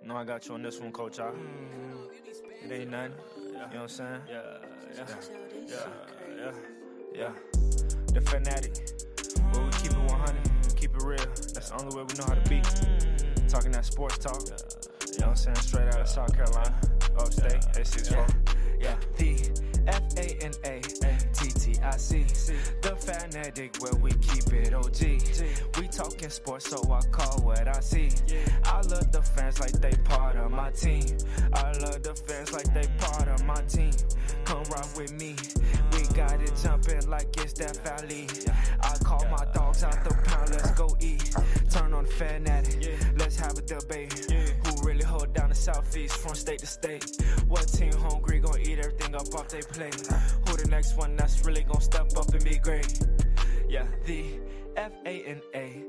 No, I got you on this one, Coach. It ain't nothing. You know what I'm saying? Yeah. The fanatic. But we keep it 100, keep it real. That's the only way we know how to be. Talking that sports talk. You know what I'm saying? Straight out of South Carolina. Upstate, A64. Yeah. The FANATTIC. The fanatic where we keep it OG. We talking sports, so I call what I see. I love the fans like they part of my team. I love the fans like they part of my team. Come rock with me. We got it jumping like it's that valley. I call my dogs out the pound, let's go eat. Turn on the fanatic, let's have a debate. Who really hold down the Southeast from state to state? What team hungry gon' eat everything up off they plate? Who the next one that's really gon' step up and be great? Yeah, the FANATTIC.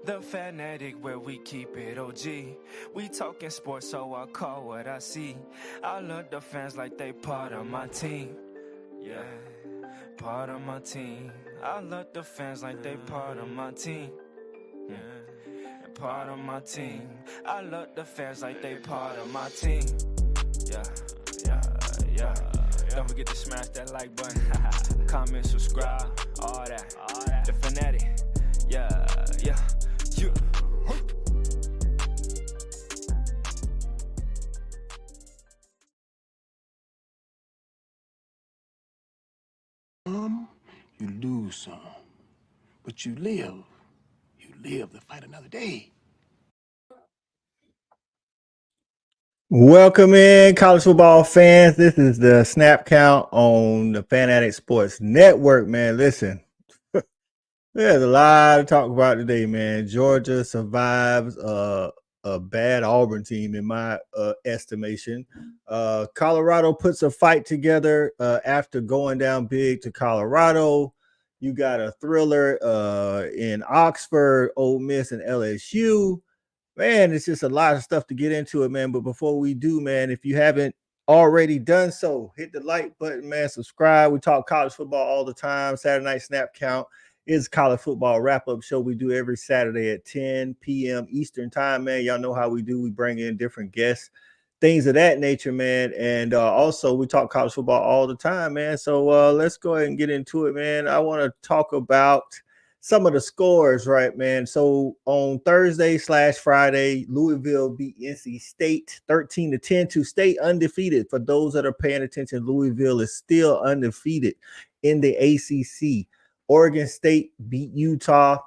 The fanatic where we keep it OG. We talking sports, so I call what I see. I love the fans like they part of my team. Yeah, part of my team. I love the fans like they part of my team. Part of my team. I love the fans like they part of my team. Yeah. Don't forget to smash that like button. Comment, subscribe, all that. The fanatic. Yeah. You lose some, but you live. You live to fight another day. Welcome in, college football fans. This is the snap count on the Fanatic Sports Network, man. Listen, there's a lot to talk about today, man. Georgia survives a bad Auburn team, in my estimation. Colorado puts a fight together after going down big to Colorado. You got a thriller in Oxford, Ole Miss, and LSU. Man, it's just a lot of stuff to get into it, man. But before we do, man, if you haven't already done so, hit the like button, man. Subscribe. We talk college football all the time. Saturday Night Snap Count is college football wrap-up show we do every Saturday at 10 p.m. Eastern time, man. Y'all know how we do. We bring in different guests, things of that nature, man. And also, we talk college football all the time, man. So let's go ahead and get into it, man. I want to talk about some of the scores, right, man? So on Thursday/Friday, Louisville beat NC State 13-10 to stay undefeated. For those that are paying attention, Louisville is still undefeated in the ACC. Oregon State beat Utah.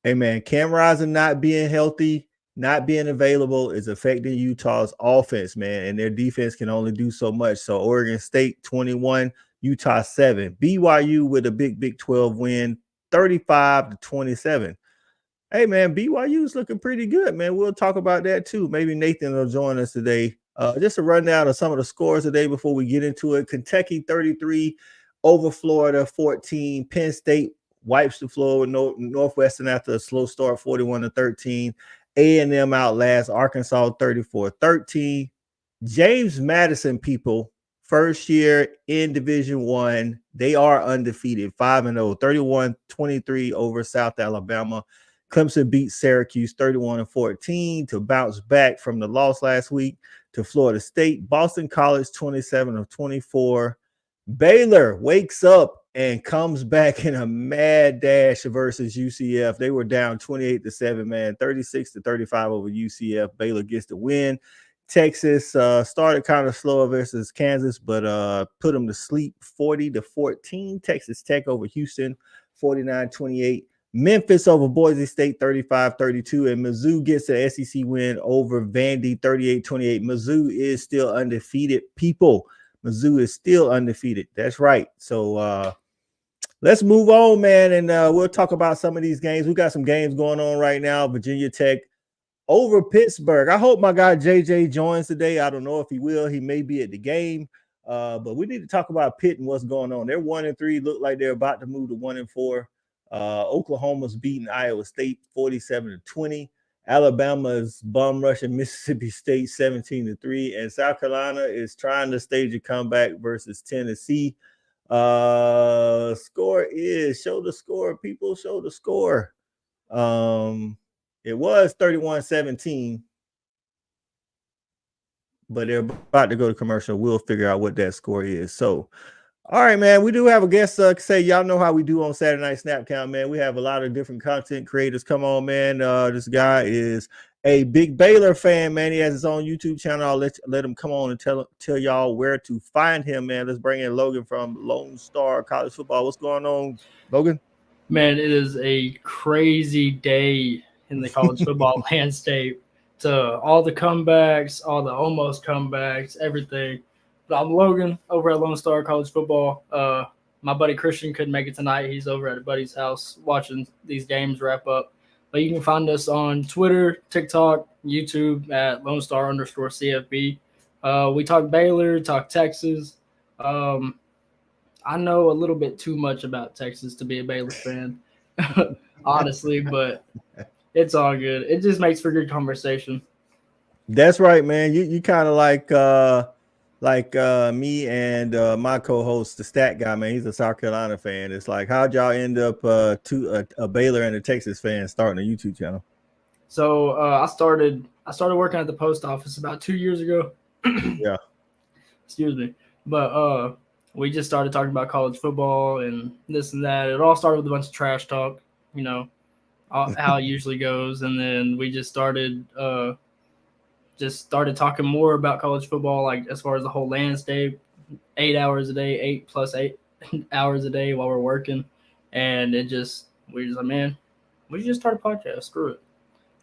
Hey, man, Cam Rising not being healthy, not being available is affecting Utah's offense, man, and their defense can only do so much. So Oregon State 21, Utah 7. BYU with a big 12 win, 35-27. Hey, man, BYU's looking pretty good, man. We'll talk about that too. Maybe Nathan will join us today. Just a rundown of some of the scores today before we get into it. Kentucky 33 over Florida 14. Penn State wipes the floor with Northwestern after a slow start, 41-13. A&M outlast Arkansas 34-13. James Madison, people, first year in Division I, they are undefeated, 5-0, 31-23 over South Alabama. Clemson beat Syracuse 31-14 to bounce back from the loss last week to Florida State. Boston College 27-24. Baylor wakes up and comes back in a mad dash versus UCF. They were down 28-7, man, 36-35 over UCF. Baylor gets the win. Texas started kind of slower versus Kansas, but put them to sleep 40-14. Texas Tech over Houston 49-28. Memphis over Boise State 35-32. And Mizzou gets an SEC win over Vandy 38-28. Mizzou is still undefeated. People, Mizzou is still undefeated. That's right. So let's move on, man, and we'll talk about some of these games. We got some games going on right now. Virginia Tech over Pittsburgh. I hope my guy JJ joins today. I don't know if he will. He may be at the game. But we need to talk about Pitt and what's going on. They're 1-3. Look like they're about to move to 1-4. Oklahoma's beating Iowa State 47-20. Alabama's bum rushing Mississippi State 17-3. And South Carolina is trying to stage a comeback versus Tennessee. Score is, show the score, people, show the score. It was 31-17 but they're about to go to commercial. We'll figure out what that score is. So, all right, man. We do have a guest. Say, y'all know how we do on Saturday Night Snap Count, man. We have a lot of different content creators. Come on, man. This guy is a big Baylor fan, man. He has his own YouTube channel. I'll let him come on and tell y'all where to find him, man. Let's bring in Logan from Lone Star College Football. What's going on, Logan? Man, it is a crazy day in the college football landscape. To all the comebacks, all the almost comebacks, everything. But I'm Logan over at Lone Star College Football. My buddy Christian couldn't make it tonight. He's over at a buddy's house watching these games wrap up. But you can find us on Twitter, TikTok, YouTube at Lone Star _CFB. We talk Baylor, talk Texas. I know a little bit too much about Texas to be a Baylor fan, honestly, but it's all good. It just makes for good conversation. That's right, man. You kind of like me and my co-host, the Stat Guy, man. He's a South Carolina fan. It's like, how'd y'all end up a Baylor and a Texas fan starting a YouTube channel? So I started working at the post office about 2 years ago. Yeah. Excuse me. But we just started talking about college football and this and that. It all started with a bunch of trash talk, you know, how it usually goes. And then we just started talking more about college football, like as far as the whole landscape, 8 hours a day, 8 plus 8 hours a day while we're working. And we're just like, man, we should just start a podcast. Screw it.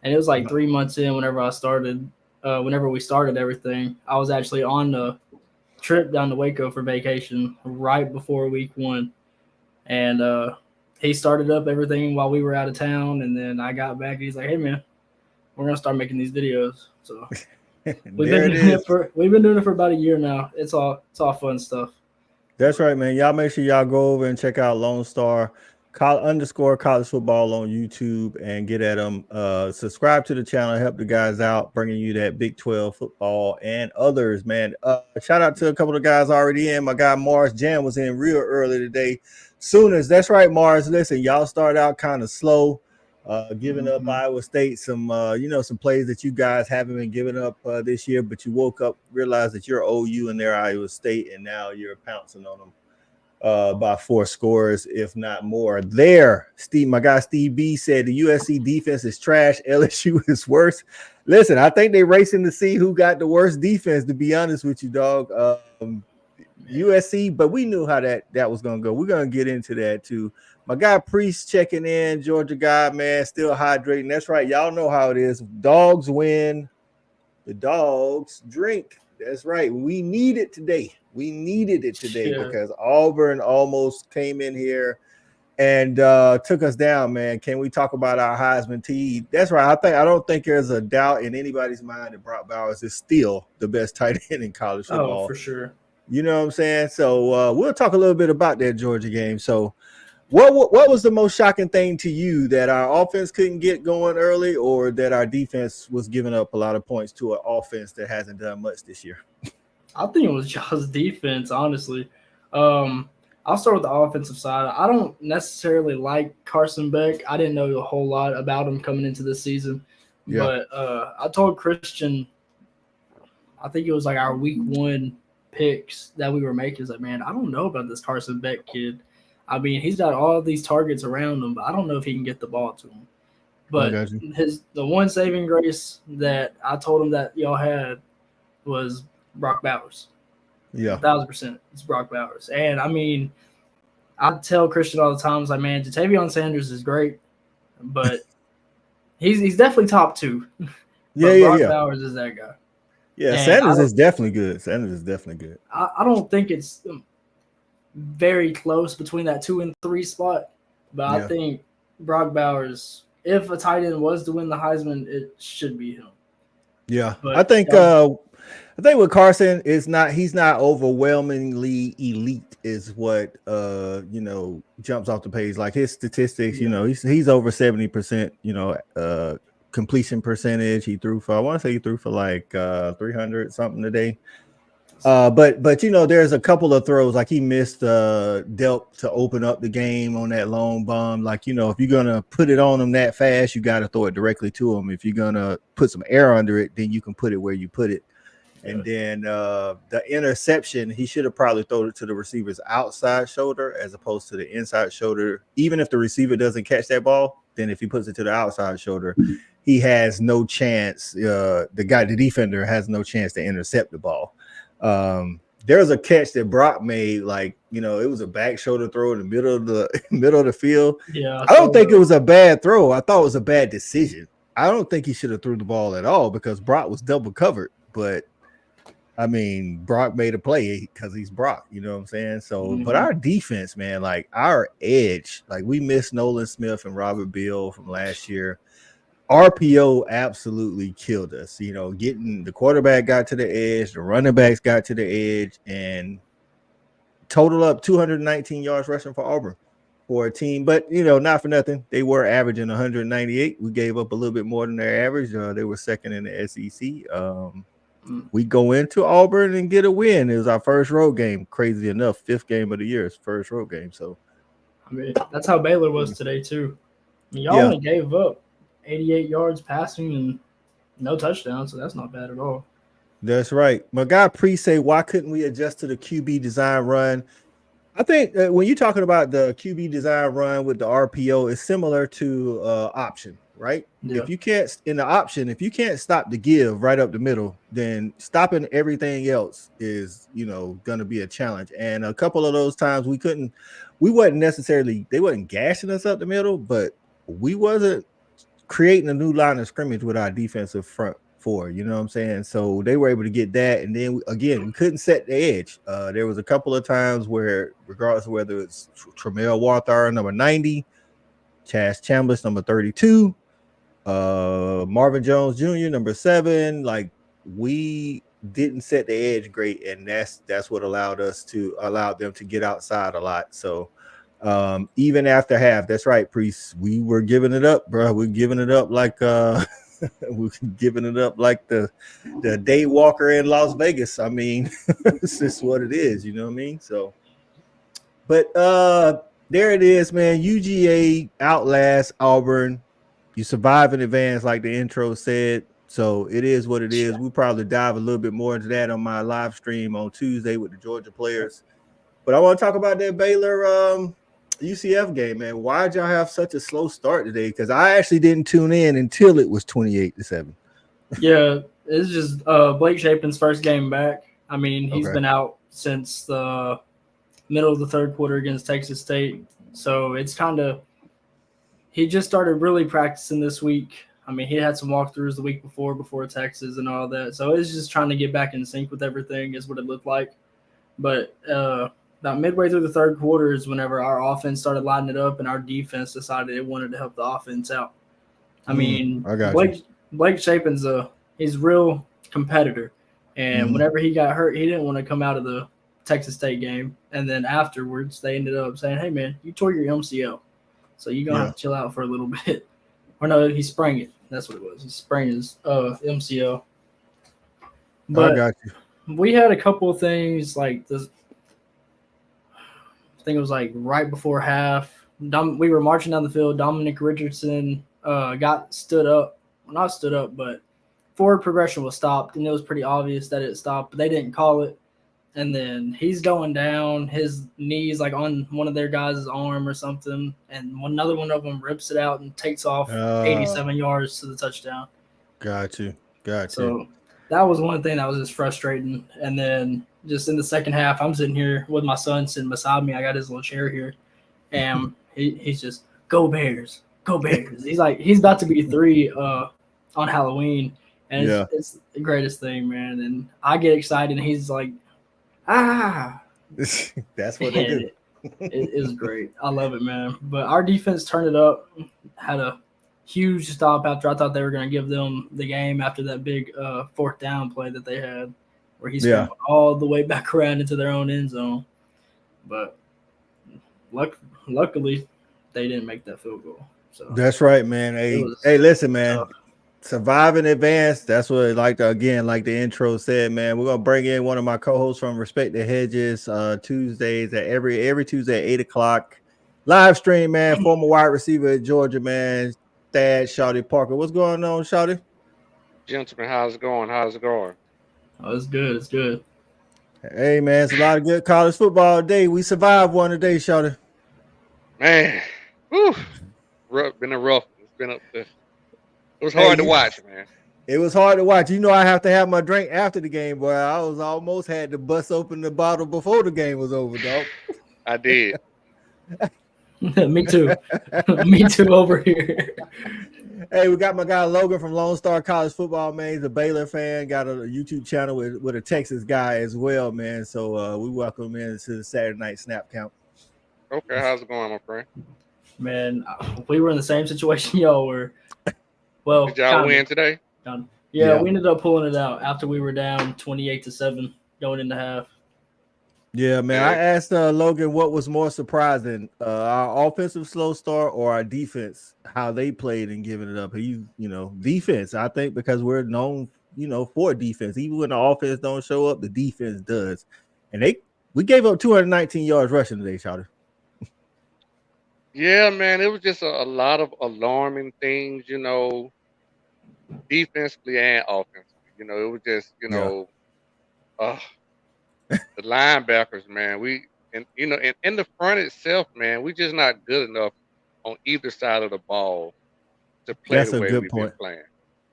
And it was like 3 months in whenever we started everything. I was actually on the trip down to Waco for vacation right before week 1. And he started up everything while we were out of town. And then I got back and he's like, hey, man, we're going to start making these videos. So we've been doing it for about a year now. It's all fun stuff. That's right, man. Y'all make sure y'all go over and check out Lone Star _college football on YouTube and get at them. Subscribe to the channel, help the guys out, bringing you that Big 12 football and others, man. Shout out to a couple of guys already in. My guy Mars Jam was in real early today. Sooners, that's right, Mars. Listen, y'all started out kind of slow, giving up Iowa State some plays that you guys haven't been giving up this year, but you woke up, realized that you're OU and they're Iowa State, and now you're pouncing on them by 4 scores, if not more. My guy Steve B said the USC defense is trash. LSU is worse. Listen, I think they're racing to see who got the worst defense, to be honest with you, dog. USC, but we knew how that was going to go. We're going to get into that too. My guy Priest checking in, Georgia guy, man, still hydrating. That's right. Y'all know how it is. Dogs win. The dogs drink. That's right. We need it today. Because Auburn almost came in here and took us down, man. Can we talk about our Heisman team? That's right. I don't think there's a doubt in anybody's mind that Brock Bowers is still the best tight end in college football. Oh, for sure. You know what I'm saying? So we'll talk a little bit about that Georgia game. So what was the most shocking thing to you, that our offense couldn't get going early, or that our defense was giving up a lot of points to an offense that hasn't done much this year? I think it was just defense, honestly. I'll start with the offensive side. I don't necessarily like Carson Beck. I didn't know a whole lot about him coming into this season. Yeah. But I told Christian, I think it was like our week 1 picks that we were making, is like, man, I don't know about this Carson Beck kid. I mean, he's got all these targets around him, but I don't know if he can get the ball to him. But the one saving grace that I told him that y'all had was Brock Bowers. Yeah. 1,000%. It's Brock Bowers. And I mean, I tell Christian all the time, it's like, man, Jatavion Sanders is great, but he's definitely top 2. Brock Bowers is that guy. Yeah, and Sanders is definitely good. I don't think it's very close between that 2 and 3 spot, but I think Brock Bowers, if a tight end was to win the Heisman, it should be him. Yeah, but I think with Carson, he's not overwhelmingly elite, is what jumps off the page. Like his statistics, he's over 70%, completion percentage. He threw for like 300 something today. But there's a couple of throws, like he missed Delp to open up the game on that long bomb. Like, if you're gonna put it on him that fast, you got to throw it directly to him. If you're gonna put some air under it, then you can put it where you put it. And then the interception, he should have probably thrown it to the receiver's outside shoulder as opposed to the inside shoulder. Even if the receiver doesn't catch that ball, then if he puts it to the outside shoulder, he has no chance. The defender has no chance to intercept the ball. There was a catch that Brock made, like, it was a back shoulder throw in the middle of the field. Yeah, I don't think it was a bad throw. I thought it was a bad decision. I don't think he should have threw the ball at all because Brock was double covered. But I mean, Brock made a play because he's Brock, you know what I'm saying? So, but our defense, man, like our edge, like we missed Nolan Smith and Robert Beal from last year. RPO absolutely killed us. Getting the quarterback got to the edge, the running backs got to the edge, and total up 219 yards rushing for Auburn for a team. But, not for nothing. They were averaging 198. We gave up a little bit more than their average. They were second in the SEC. We go into Auburn and get a win. It was our first road game. Crazy enough, 5th game of the year, first road game. So, I mean, that's how Baylor was today too. I mean, y'all only gave up 88 yards passing and no touchdown, so that's not bad at all. That's right. My guy Pre-say, why couldn't we adjust to the QB design run? I think when you're talking about the QB design run with the RPO, it's similar to option, right? Yeah. If you can't stop the give right up the middle, then stopping everything else is, going to be a challenge. And a couple of those times they wasn't gashing us up the middle, but we wasn't creating a new line of scrimmage with our defensive front four, you know what I'm saying? So they were able to get that. And then we couldn't set the edge. There was a couple of times where, regardless of whether it's Tramel Walther, number 90, Chaz Chambliss, number 32, Marvin Jones Jr., number 7, like we didn't set the edge great. And that's what allowed them to get outside a lot. So even after half, that's right, Priest, we were giving it up, bro. We're giving it up like we're giving it up like the day walker in Las Vegas. I mean, it's just what it is, you know what I mean? So, but there it is, man. UGA outlasts Auburn. You survive in advance, like the intro said. So it is what it is. We'll probably dive a little bit more into that on my live stream on Tuesday with the Georgia players. But I want to talk about that Baylor UCF game, man. Why'd y'all have such a slow start today? Because I actually didn't tune in until it was 28-7. Yeah, it's just Blake Shapen's first game back. I mean, he's been out since the middle of the third quarter against Texas State. So it's kind of – he just started really practicing this week. I mean, he had some walkthroughs the week before Texas and all that. So it's just trying to get back in sync with everything is what it looked like. But about midway through the third quarter is whenever our offense started lining it up and our defense decided it wanted to help the offense out. I mean, Blake Shapen's he's a real competitor. And whenever he got hurt, he didn't want to come out of the Texas State game. And then afterwards, they ended up saying, hey, man, you tore your MCL. So you're going to have to chill out for a little bit. Or no, he sprained it. That's what it was. He sprained his MCL. But I got you. We had a couple of things like this. I think it was like right before half. We were marching down the field. Dominic Richardson got stood up. Well, not stood up, but forward progression was stopped, and it was pretty obvious that it stopped, but they didn't call it. And then he's going down. His knee's like on one of their guys' arm or something, and another one of them rips it out and takes off 87 yards to the touchdown. Got you. So that was one thing that was just frustrating. And then just in the second half, I'm sitting here with my son sitting beside me. I got his little chair here, and he's just, go Bears, go Bears. He's about to be 3 on Halloween, and it's the greatest thing, man. And I get excited, and he's like, That's what they do. It is great. I love it, man. But our defense turned it up, had a huge stop after I thought they were going to give them the game after that big 4th down play that they had where he's going all the way back around into their own end zone. But luckily, they didn't make that field goal. So that's right, man. Hey, listen, man. Survive in advance. That's what like the intro said, man. We're gonna bring in one of my co-hosts from Respect the Hedges Tuesdays at every Tuesday at 8:00. Live stream, man. Former wide receiver at Georgia, man. Thad Shawty Parker. What's going on, Shawty? Gentlemen, how's it going? Oh, it's good. It's good. Hey man, it's a lot of good college football today. We survived one today, Shawty. Man, whew, been a rough. It's been up. It was Hey, hard to watch, man. it was hard to watch. You know, I have to have my drink after the game, boy. I was almost had to bust open the bottle before the game was over, dog. I did. Me too. Me too over here. Hey, we got my guy Logan from Lone Star College Football, man. He's a Baylor fan. Got a YouTube channel with a Texas guy as well, man. So we welcome him into the Saturday night snap count. Okay, how's it going, my friend? Man, we were in the same situation y'all were. Well, did y'all win today? Yeah, we ended up pulling it out after we were down 28-7 going into half. Yeah, man. I asked Logan what was more surprising, our offensive slow start or our defense, how they played and giving it up. Defense, I think, because we're known, for defense. Even when the offense don't show up, the defense does. And we gave up 219 yards rushing today, Charlie. Yeah, man. It was just a lot of alarming things, defensively and offensively. It was just, the linebackers, man. In the front itself, man, we just not good enough on either side of the ball to play the way we've been playing.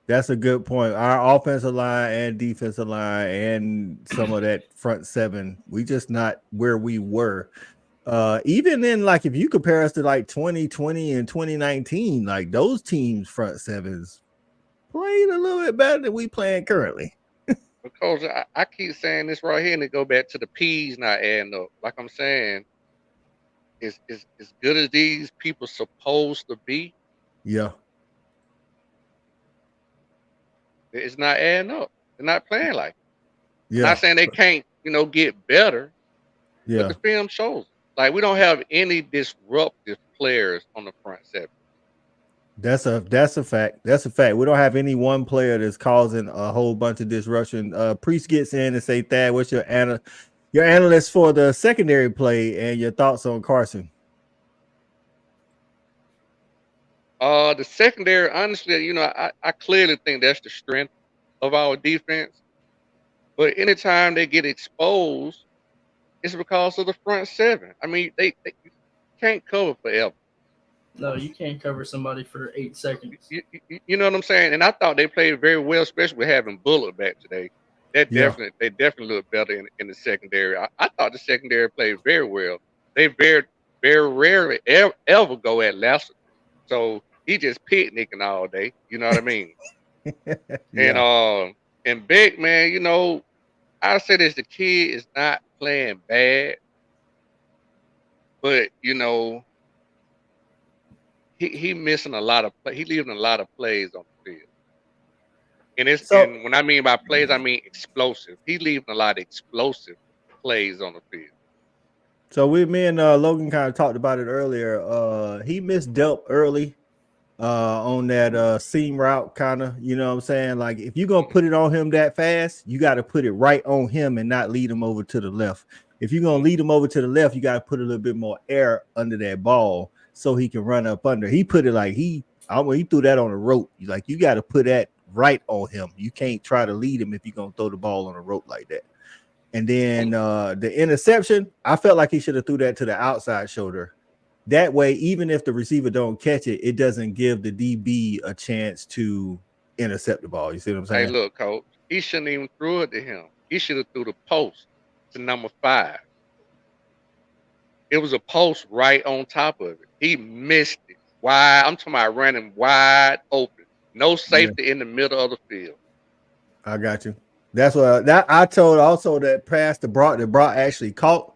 That's a good point. Our offensive line and defensive line and some of that front seven, we just not where we were. Even in, like, if you compare us to like 2020 and 2019, like those teams' front sevens played a little bit better than we playing currently. Because I keep saying this right here, and it go back to the P's not adding up. Like I'm saying, as good as these people supposed to be. Yeah. It's not adding up. They're not playing like it. Yeah. I'm not saying they can't, get better. Yeah. But the film shows. Like, we don't have any disruptive players on the front seven. That's a fact. That's a fact. We don't have any one player that's causing a whole bunch of disruption. Priest gets in and say, Thad, what's your analyst for the secondary play and your thoughts on Carson? The secondary, honestly, I clearly think that's the strength of our defense. But anytime they get exposed, it's because of the front seven. I mean, they can't cover forever. No, you can't cover somebody for 8 seconds. You know what I'm saying? And I thought they played very well, especially with having Bullock back today. They definitely look better in the secondary. I thought the secondary played very well. They very, very rarely ever go at Lasseter. So he just picnicking all day. You know what I mean? Yeah. And Beck, man, I say this: the kid is not playing bad, but he missing a lot of play. He leaving a lot of plays on the field. And when I mean by plays, I mean explosive. He leaving a lot of explosive plays on the field. So me and Logan kind of talked about it earlier. He missed Delp early on that seam route, kind of. You know what I'm saying? Like, if you're gonna put it on him that fast, you got to put it right on him and not lead him over to the left. If you're gonna lead him over to the left, you got to put a little bit more air under that ball so he can run up under. He put it like he threw that on a rope. Like, you got to put that right on him. You can't try to lead him if you're gonna throw the ball on a rope like that. And then the interception, I felt like he should have threw that to the outside shoulder. That way, even if the receiver don't catch it, it doesn't give the DB a chance to intercept the ball. You see what I'm saying? Hey, look, coach, he shouldn't even throw it to him. He should have threw the post to number 5. It was a post right on top of it. He missed it wide. I'm talking about running wide open. No safety in the middle of the field. I got you. That's what I told also that pass to Brock that Brock actually caught.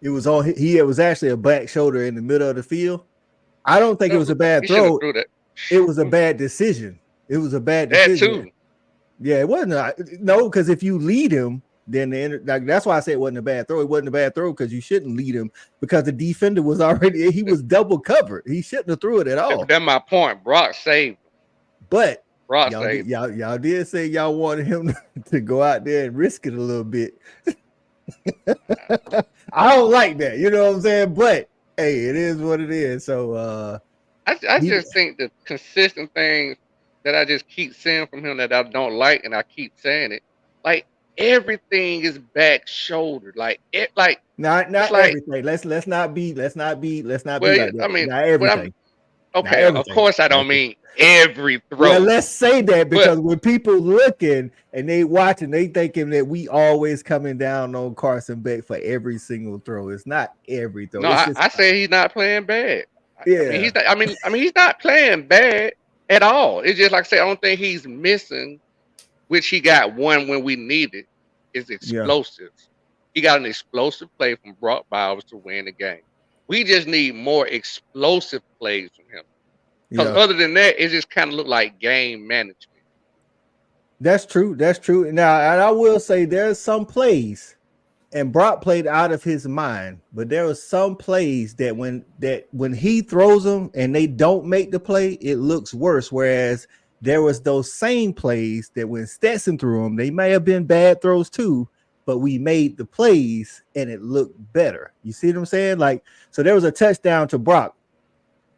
It was on. It was actually a back shoulder in the middle of the field. I don't think it was a bad throw. It was a bad decision. It was a bad decision. That too. Yeah, it wasn't. No, because if you lead him, then that's why I say it wasn't a bad throw. It wasn't a bad throw because you shouldn't lead him because the defender was already. He was double covered. He shouldn't have threw it at all. That's my point. Brock saved him. But Brock y'all did say y'all wanted him to go out there and risk it a little bit. I don't like that, you know what I'm saying? But hey, it is what it is. So I just think the consistent things that I just keep seeing from him that I don't like, and I keep saying it, like everything is back shouldered. Like Not it's like everything. Let's not be like well, that. I mean, Not what I'm everything. Not okay. Of everything. course, I don't mean every Well, throw, let's say that but because when people looking and they watching, they thinking that we always coming down on Carson Beck for every single throw. It's not every throw. no, It's just I say he's not playing bad. I mean, yeah, he's not. I mean, he's not playing bad at all. It's just like I say, I don't think he's missing, which he got one when we needed, is yeah, explosives. He got an explosive play from Brock Bowers to win the game. We just need more explosive plays from him. Because yeah. other than that, it just kind of looked like game management. That's true. That's true. Now, and I will say there's some plays, and Brock played out of his mind, but there was some plays that when he throws them and they don't make the play, it looks worse. Whereas there was those same plays that when Stetson threw them, they may have been bad throws too, but we made the plays and it looked better. You see what I'm saying? Like, so there was a touchdown to Brock.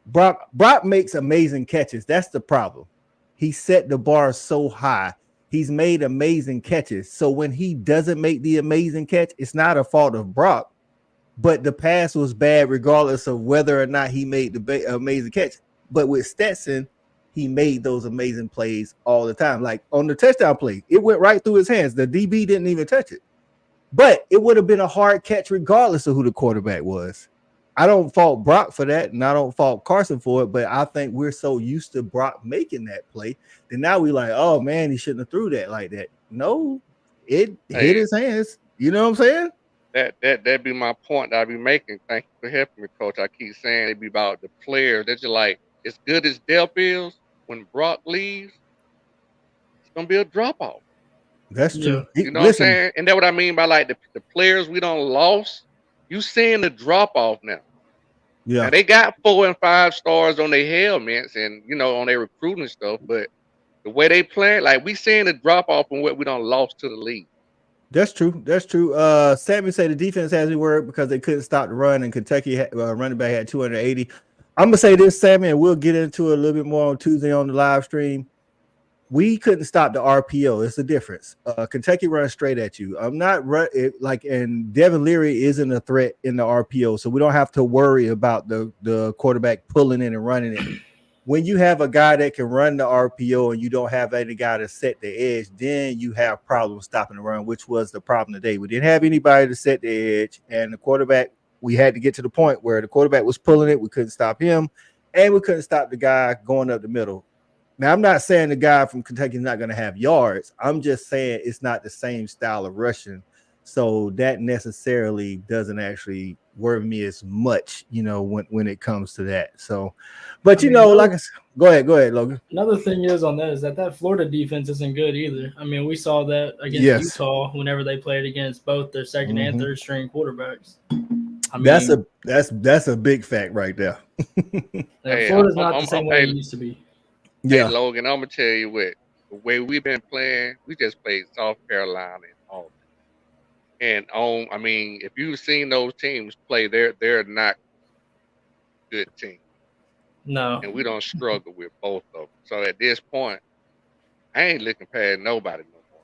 Brock makes amazing catches. That's the problem. He set the bar so high. He's made amazing catches. So when he doesn't make the amazing catch, it's not a fault of Brock, but the pass was bad regardless of whether or not he made the amazing catch. But with Stetson, he made those amazing plays all the time. Like on the touchdown play, it went right through his hands. The DB didn't even touch it. But it would have been a hard catch regardless of who the quarterback was. I don't fault Brock for that, and I don't fault Carson for it, but I think we're so used to Brock making that play that now we like, oh man, he shouldn't have threw that like that. No, it hit his hands. You know what I'm saying? That'd be my point that I be making. Thank you for helping me, coach. I keep saying it'd be about the players. They're just like, as good as Delp is, when Brock leaves, it's gonna be a drop off. That's true. You know what I'm Listen, saying? And that's what I mean by like the players we don't lost. You seeing the drop off now. yeah, Now they got 4 and 5 stars on their helmets and on their recruiting stuff, but the way they play, like we seeing the drop off from what we don't lost to the league. that's true. That's true. Sammy said the defense has me worried because they couldn't stop the run, and Kentucky running back had 280. I'm gonna say this, Sammy, and we'll get into it a little bit more on Tuesday on the live stream. We couldn't stop the RPO. It's the difference. Kentucky runs straight at you. I'm not and Devin Leary isn't a threat in the RPO, so we don't have to worry about the quarterback pulling in and running it. When you have a guy that can run the RPO and you don't have any guy to set the edge, then you have problems stopping the run, which was the problem today. We didn't have anybody to set the edge, and the quarterback, we had to get to the point where the quarterback was pulling it. We couldn't stop him, and we couldn't stop the guy going up the middle. Now, I'm not saying the guy from Kentucky is not going to have yards. I'm just saying it's not the same style of rushing. So that necessarily doesn't actually worry me as much, when it comes to that. So, but like I said, go ahead, Logan. Another thing is on that is that Florida defense isn't good either. I mean, we saw that against Utah whenever they played against both their second and third string quarterbacks. I mean, that's a big fact right there. Florida's not the same way it used to be. Yeah, hey, Logan, I'm gonna tell you what, the way we've been playing, we just played South Carolina and Auburn. And I mean, if you've seen those teams play, they're not good teams. No. And we don't struggle with both of them. So at this point, I ain't looking past nobody no more.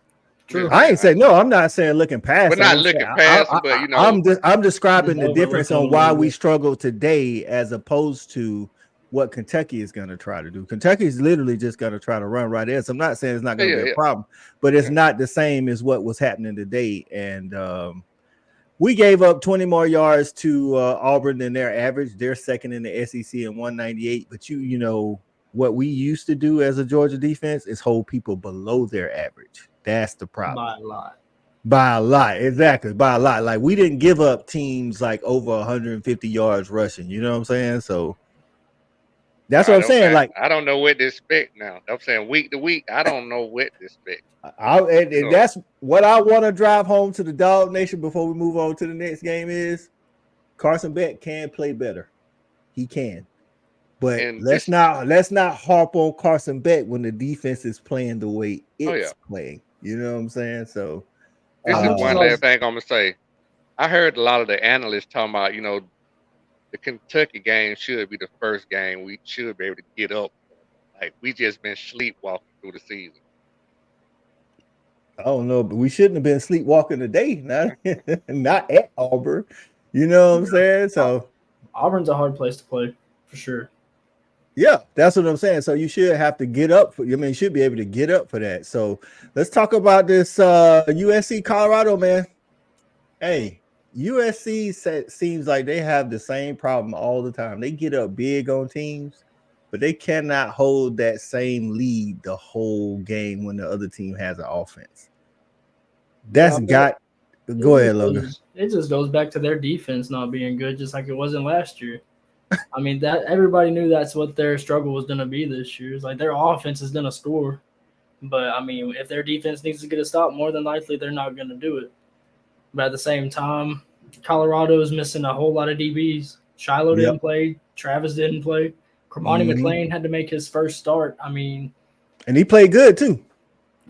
True. I ain't saying no. I'm not saying looking past. We're not looking past, but I'm describing the difference on why we struggle today as opposed to what Kentucky is going to try to do. Kentucky is literally just going to try to run right in. So I'm not saying it's not going to be a problem, but it's not the same as what was happening today. And we gave up 20 more yards to Auburn than their average. They're second in the SEC in 198. But you know what we used to do as a Georgia defense is hold people below their average. That's the problem. By a lot. Exactly. By a lot. Like we didn't give up teams like over 150 yards rushing. You know what I'm saying? So that's what I'm saying. Like I don't know what to expect now. I'm saying week to week, I don't know what to expect. And that's what I want to drive home to the Dog Nation before we move on to the next game is Carson Beck can play better. He can. But let's not harp on Carson Beck when the defense is playing the way it's playing. You know what I'm saying? So this is one last thing I'm gonna say. I heard a lot of the analysts talking about, the Kentucky game should be the first game we should be able to get up. Like we just been sleepwalking through the season. I don't know, but we shouldn't have been sleepwalking today. Not at Auburn. You know what I'm saying? So Auburn's a hard place to play for sure. yeah, that's what I'm saying. So you should have to get up for. I mean, you should be able to get up for that. So let's talk about this USC Colorado, man. Hey, USC seems like they have the same problem all the time. They get up big on teams, but they cannot hold that same lead the whole game when the other team has an offense. That's got. Go ahead, Logan. It just goes back to their defense not being good, just like it wasn't last year. I mean, that everybody knew that's what their struggle was going to be this year. It's like their offense is going to score, but I mean, if their defense needs to get a stop, more than likely they're not going to do it. But at the same time, Colorado is missing a whole lot of DBs. Shiloh didn't play. Travis didn't play. Cormani McLean had to make his first start. I mean, and he played good too.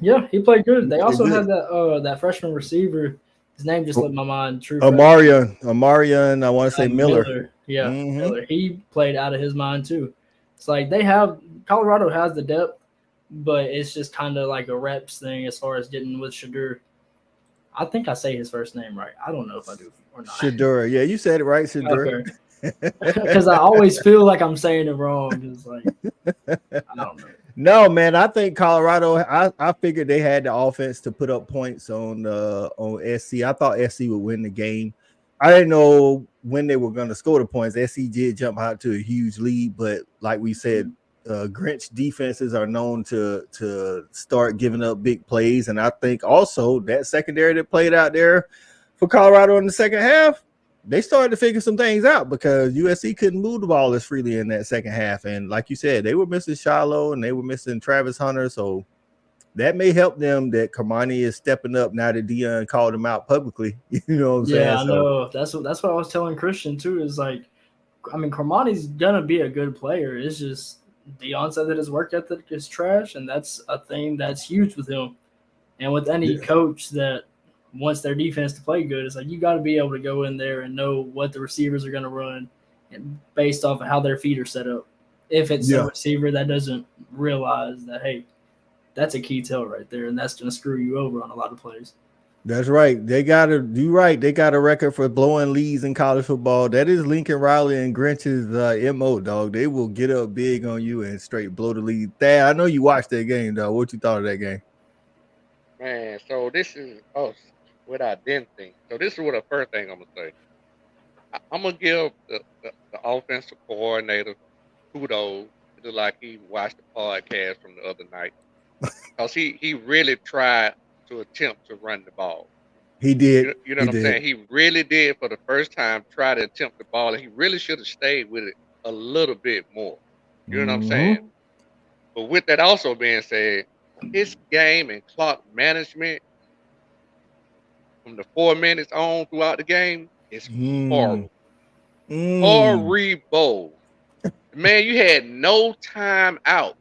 Yeah, he played good. They also had that freshman receiver. His name just slipped my mind. Amarian. I want to say Miller. Yeah, Miller. He played out of his mind too. It's like Colorado has the depth, but it's just kind of like a reps thing as far as getting with Shadur. I think I say his first name right. I don't know if I do or not. Shadur. Yeah, you said it right, Shadur. Because I always feel like I'm saying it wrong. It's like I don't know. No, man, I think Colorado. I figured they had the offense to put up points on SC. I thought SC would win the game. I didn't know when they were going to score the points. SC did jump out to a huge lead, but like we said, Grinch defenses are known to start giving up big plays, and I think also that secondary that played out there for Colorado in the second half, they started to figure some things out because USC couldn't move the ball as freely in that second half. And like you said, they were missing Shiloh and they were missing Travis Hunter. So that may help them that Cormani is stepping up now that Deion called him out publicly. You know what I'm saying? Yeah, I know. That's what I was telling Christian too, is like, I mean, Cormani's going to be a good player. It's just Deion said that his work ethic is trash, and that's a thing that's huge with him. And with any coach that wants their defense to play good, it's like you got to be able to go in there and know what the receivers are going to run and based off of how their feet are set up. If it's a receiver that doesn't realize that, hey, that's a key tell right there, and that's going to screw you over on a lot of plays. That's right. They got a record for blowing leads in college football. That is Lincoln Riley and Grinch's MO, dog. They will get up big on you and straight blow the lead. Thad, I know you watched that game, dog. What you thought of that game? Man, so this is what I didn't think. So this is what the first thing I'm gonna say. I'm gonna give the offensive coordinator kudos. It looked like he watched the podcast from the other night because he really tried to attempt to run the ball. He did. You know what I'm saying? He really did for the first time try to attempt the ball, and he really should have stayed with it a little bit more. You know what I'm saying? But with that also being said, his game and clock management from the 4 minutes on throughout the game is horrible. Horrible. Man, you had no time out.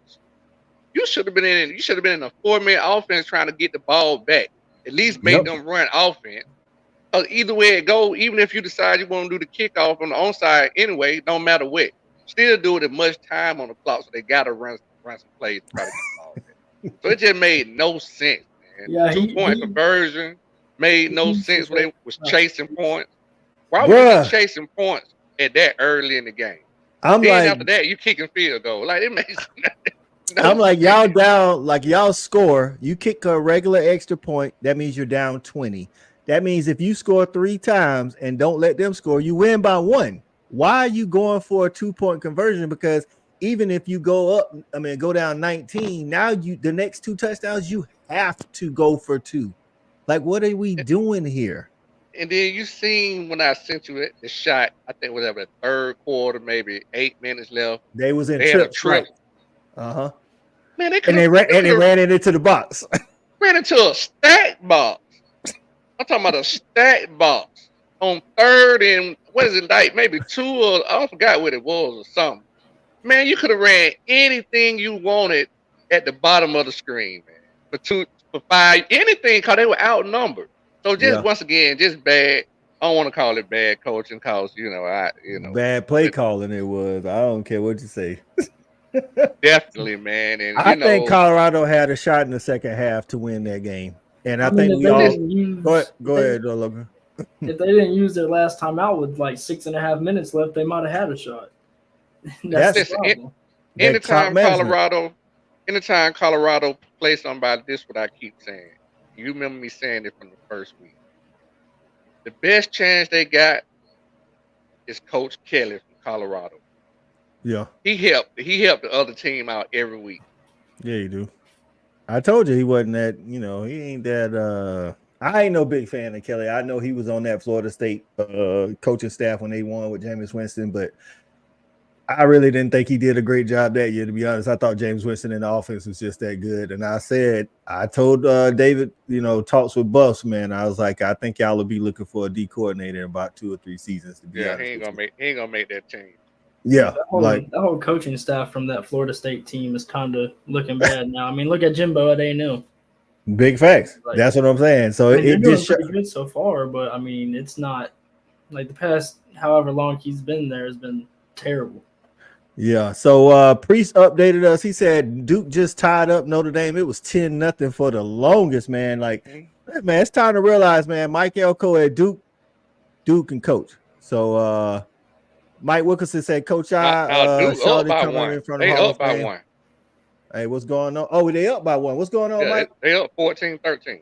You should have been in a 4-minute offense trying to get the ball back. At least make them run offense. Either way it go, even if you decide you want to do the kickoff on the onside anyway, don't matter what. Still do it as much time on the clock, so they gotta run some plays to try to get the ball back. So it just made no sense, man. Yeah, 2-point conversion made no sense when they was chasing points. Why were you chasing points at that early in the game? After that, you kicking field goal. Like it makes I'm like, y'all down, like y'all score, you kick a regular extra point, that means you're down 20. That means if you score 3 times and don't let them score, you win by 1. Why are you going for a 2-point conversion? Because even if you go down 19, now the next 2 touchdowns, you have to go for 2. Like, what are we doing here? And then you seen when I sent you the shot, I think whatever, the third quarter, maybe 8 minutes left. They was in trips. Right. Uh-huh. Man, they ran it into the box. Ran into a stack box. I'm talking about a stack box on 3rd and what is it, like maybe 2 or I forgot what it was or something. Man, you could have ran anything you wanted at the bottom of the screen, man. For 5, anything, because they were outnumbered. So once again, just bad. I don't want to call it bad coaching because bad play calling it was. I don't care what you say. Definitely, man. And I think Colorado had a shot in the second half to win that game. And I mean, think if we they all didn't use, go ahead, Logan. if they didn't use their last time out with like 6.5 minutes left, they might have had a shot. That's the Listen, problem. That clock management. anytime Colorado play somebody, this is what I keep saying. You remember me saying it from the first week. The best chance they got is Coach Kelly from Colorado. Yeah. He helped the other team out every week. Yeah, you do. I told you he wasn't that, he ain't that I ain't no big fan of Kelly. I know he was on that Florida State coaching staff when they won with Jameis Winston, but I really didn't think he did a great job that year, to be honest. I thought James Winston in the offense was just that good. And I told David, talks with Buffs, man. I was like, I think y'all will be looking for a D coordinator in about 2 or 3 seasons, to be honest. He ain't gonna make that change. Yeah, the whole coaching staff from that Florida State team is kind of looking bad now. I mean, look at Jimbo at A&M. Big facts. That's what I'm saying. So they're doing pretty good so far, but I mean, it's not like the past however long he's been there has been terrible. Yeah. So Priest updated us. He said Duke just tied up Notre Dame. It was 10-0 for the longest, man. Like, man, it's time to realize, man, Mike Elko at Duke can coach. So Mike Wilkerson said, Coach Duke up by one. In front They of Hall up by Fame. one. Hey, what's going on? Oh, they up by one. What's going on, Mike? They up 14-13.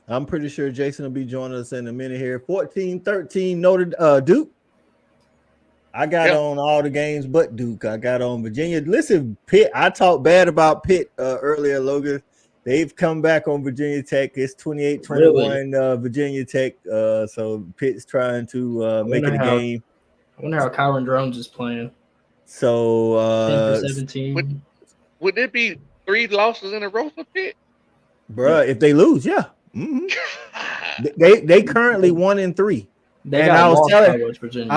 I'm pretty sure Jason will be joining us in a minute here. 14-13 Notre Duke. I got on all the games but Duke. I got on Virginia. Listen, Pitt, I talked bad about Pitt earlier, Logan. They've come back on Virginia Tech. It's 28-21 Virginia Tech. So Pitt's trying to make it a game. I wonder how Kyron Drones is playing. So 17. Would it be 3 losses in a row for Pitt? Bruh, if they lose, yeah. Mm-hmm. they currently 1-3. And I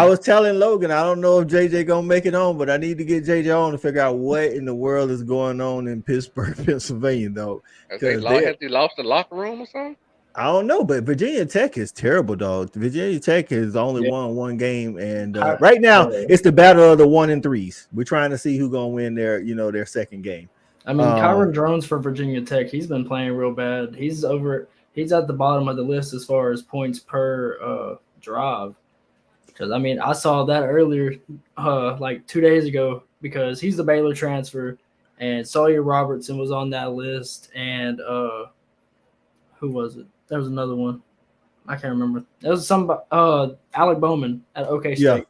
was telling Logan, I don't know if JJ gonna make it on, but I need to get JJ on to figure out what in the world is going on in Pittsburgh, Pennsylvania, though. Have they lost the locker room or something? I don't know, but Virginia Tech is terrible, dog. Virginia Tech has only won one game, and right now it's the battle of the 1-3s. We're trying to see who's gonna win their second game. I mean, Kyron Drones for Virginia Tech, he's been playing real bad. He's at the bottom of the list as far as points per drive. Because I mean, I saw that earlier, like 2 days ago, because he's the Baylor transfer, and Sawyer Robertson was on that list, and who was it? There was another one. I can't remember. There was Alec Bowman at OK State.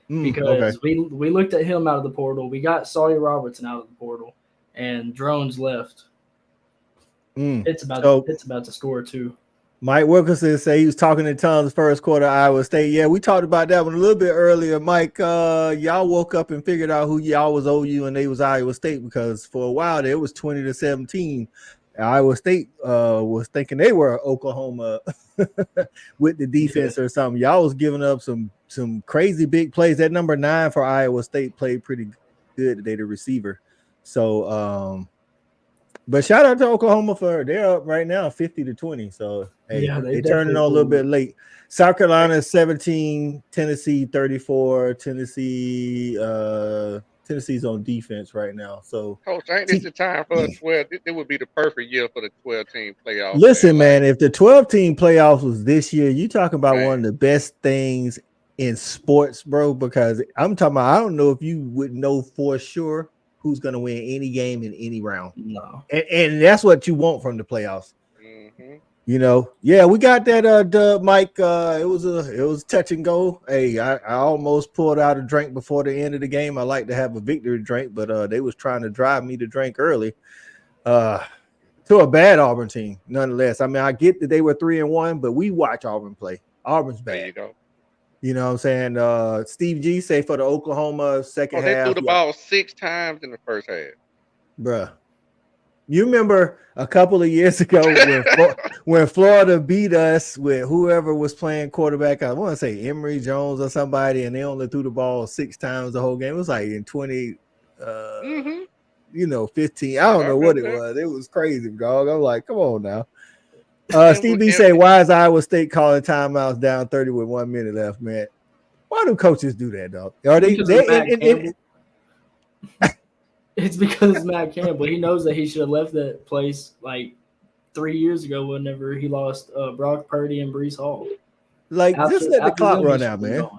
Because we looked at him out of the portal. We got Sawyer Robertson out of the portal, and Drones left. It's about to score too. Mike Wilkerson said he was talking in tongues first quarter Iowa State. Yeah, we talked about that one a little bit earlier. Mike, y'all woke up and figured out who y'all was OU and they was Iowa State, because for a while there it was 20-17. Iowa State was thinking they were Oklahoma with the defense or something. Y'all was giving up some crazy big plays. That number 9 for Iowa State played pretty good today, the receiver. So but shout out to Oklahoma they're up right now 50-20. So hey, they turning on a little bit late. South Carolina 17, Tennessee 34. Tennessee's on defense right now. So Coach, ain't this the time for the 12? It would be the perfect year for the 12-team playoffs. Listen, man, if the 12-team playoffs was this year, you talking about one of the best things in sports, bro, because I'm talking about, I don't know if you would know for sure who's going to win any game in any round. No. And that's what you want from the playoffs. Mm-hmm. We got that dub, Mike. It was touch and go. Hey, I almost pulled out a drink before the end of the game. I like to have a victory drink, but they was trying to drive me to drink early. To a bad Auburn team, nonetheless. I mean, I get that they were 3-1, but we watch Auburn play. Auburn's bad. There you go. You know what I'm saying? Steve G say for the Oklahoma second half. They threw the ball 6 times in the first half. Bruh. You remember a couple of years ago when Florida beat us with whoever was playing quarterback. I want to say Emory Jones or somebody, and they only threw the ball 6 times the whole game. It was like in 20, 15. I don't know what it was. It was crazy, dog. I'm like, come on now. Steve B say, why is Iowa State calling timeouts down 30 with 1 minute left, man? Why do coaches do that, dog? Are they It's because Matt Campbell. He knows that he should have left that place like 3 years ago whenever he lost Brock Purdy and Breece Hall. Like, just let the clock them, run out, man.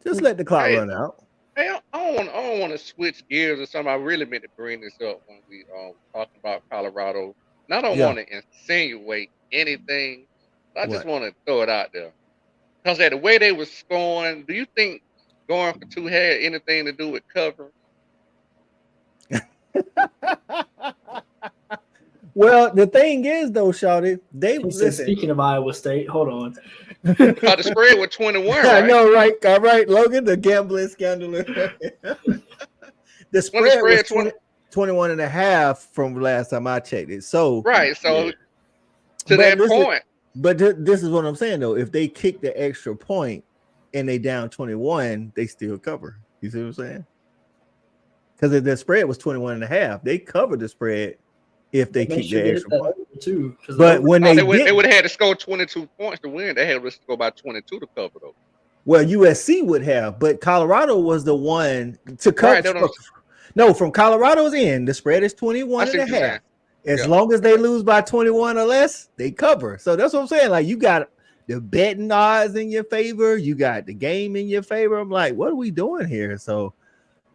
Just let the clock run out. Hey, I don't want to switch gears or something. I really meant to bring this up when we talking about Colorado. And I don't want to insinuate anything. I just want to throw it out there. Because the way they were scoring, do you think going for two had anything to do with covering? Well, the thing is, though, Shawty, Speaking of Iowa State, hold on. Because the spread was 21, right? I know, right? All right, Logan, the gambling scandal. The spread was 21 and a half from last time I checked it. So right, so to that point. But this is what I'm saying, though. If they kick the extra point and they down 21, they still cover. You see what I'm saying? Because the spread was 21 and a half. They covered the spread if they kick the extra point. Too, but when they would have had to score 22 points to win. They had to go by 22 to cover, though. Well, USC would have, but Colorado was the one to cover. Right, no, from Colorado's end, the spread is 21 and a half. As long as they lose by 21 or less, they cover. So that's what I'm saying. Like, you got the betting odds in your favor. You got the game in your favor. I'm like, what are we doing here? So,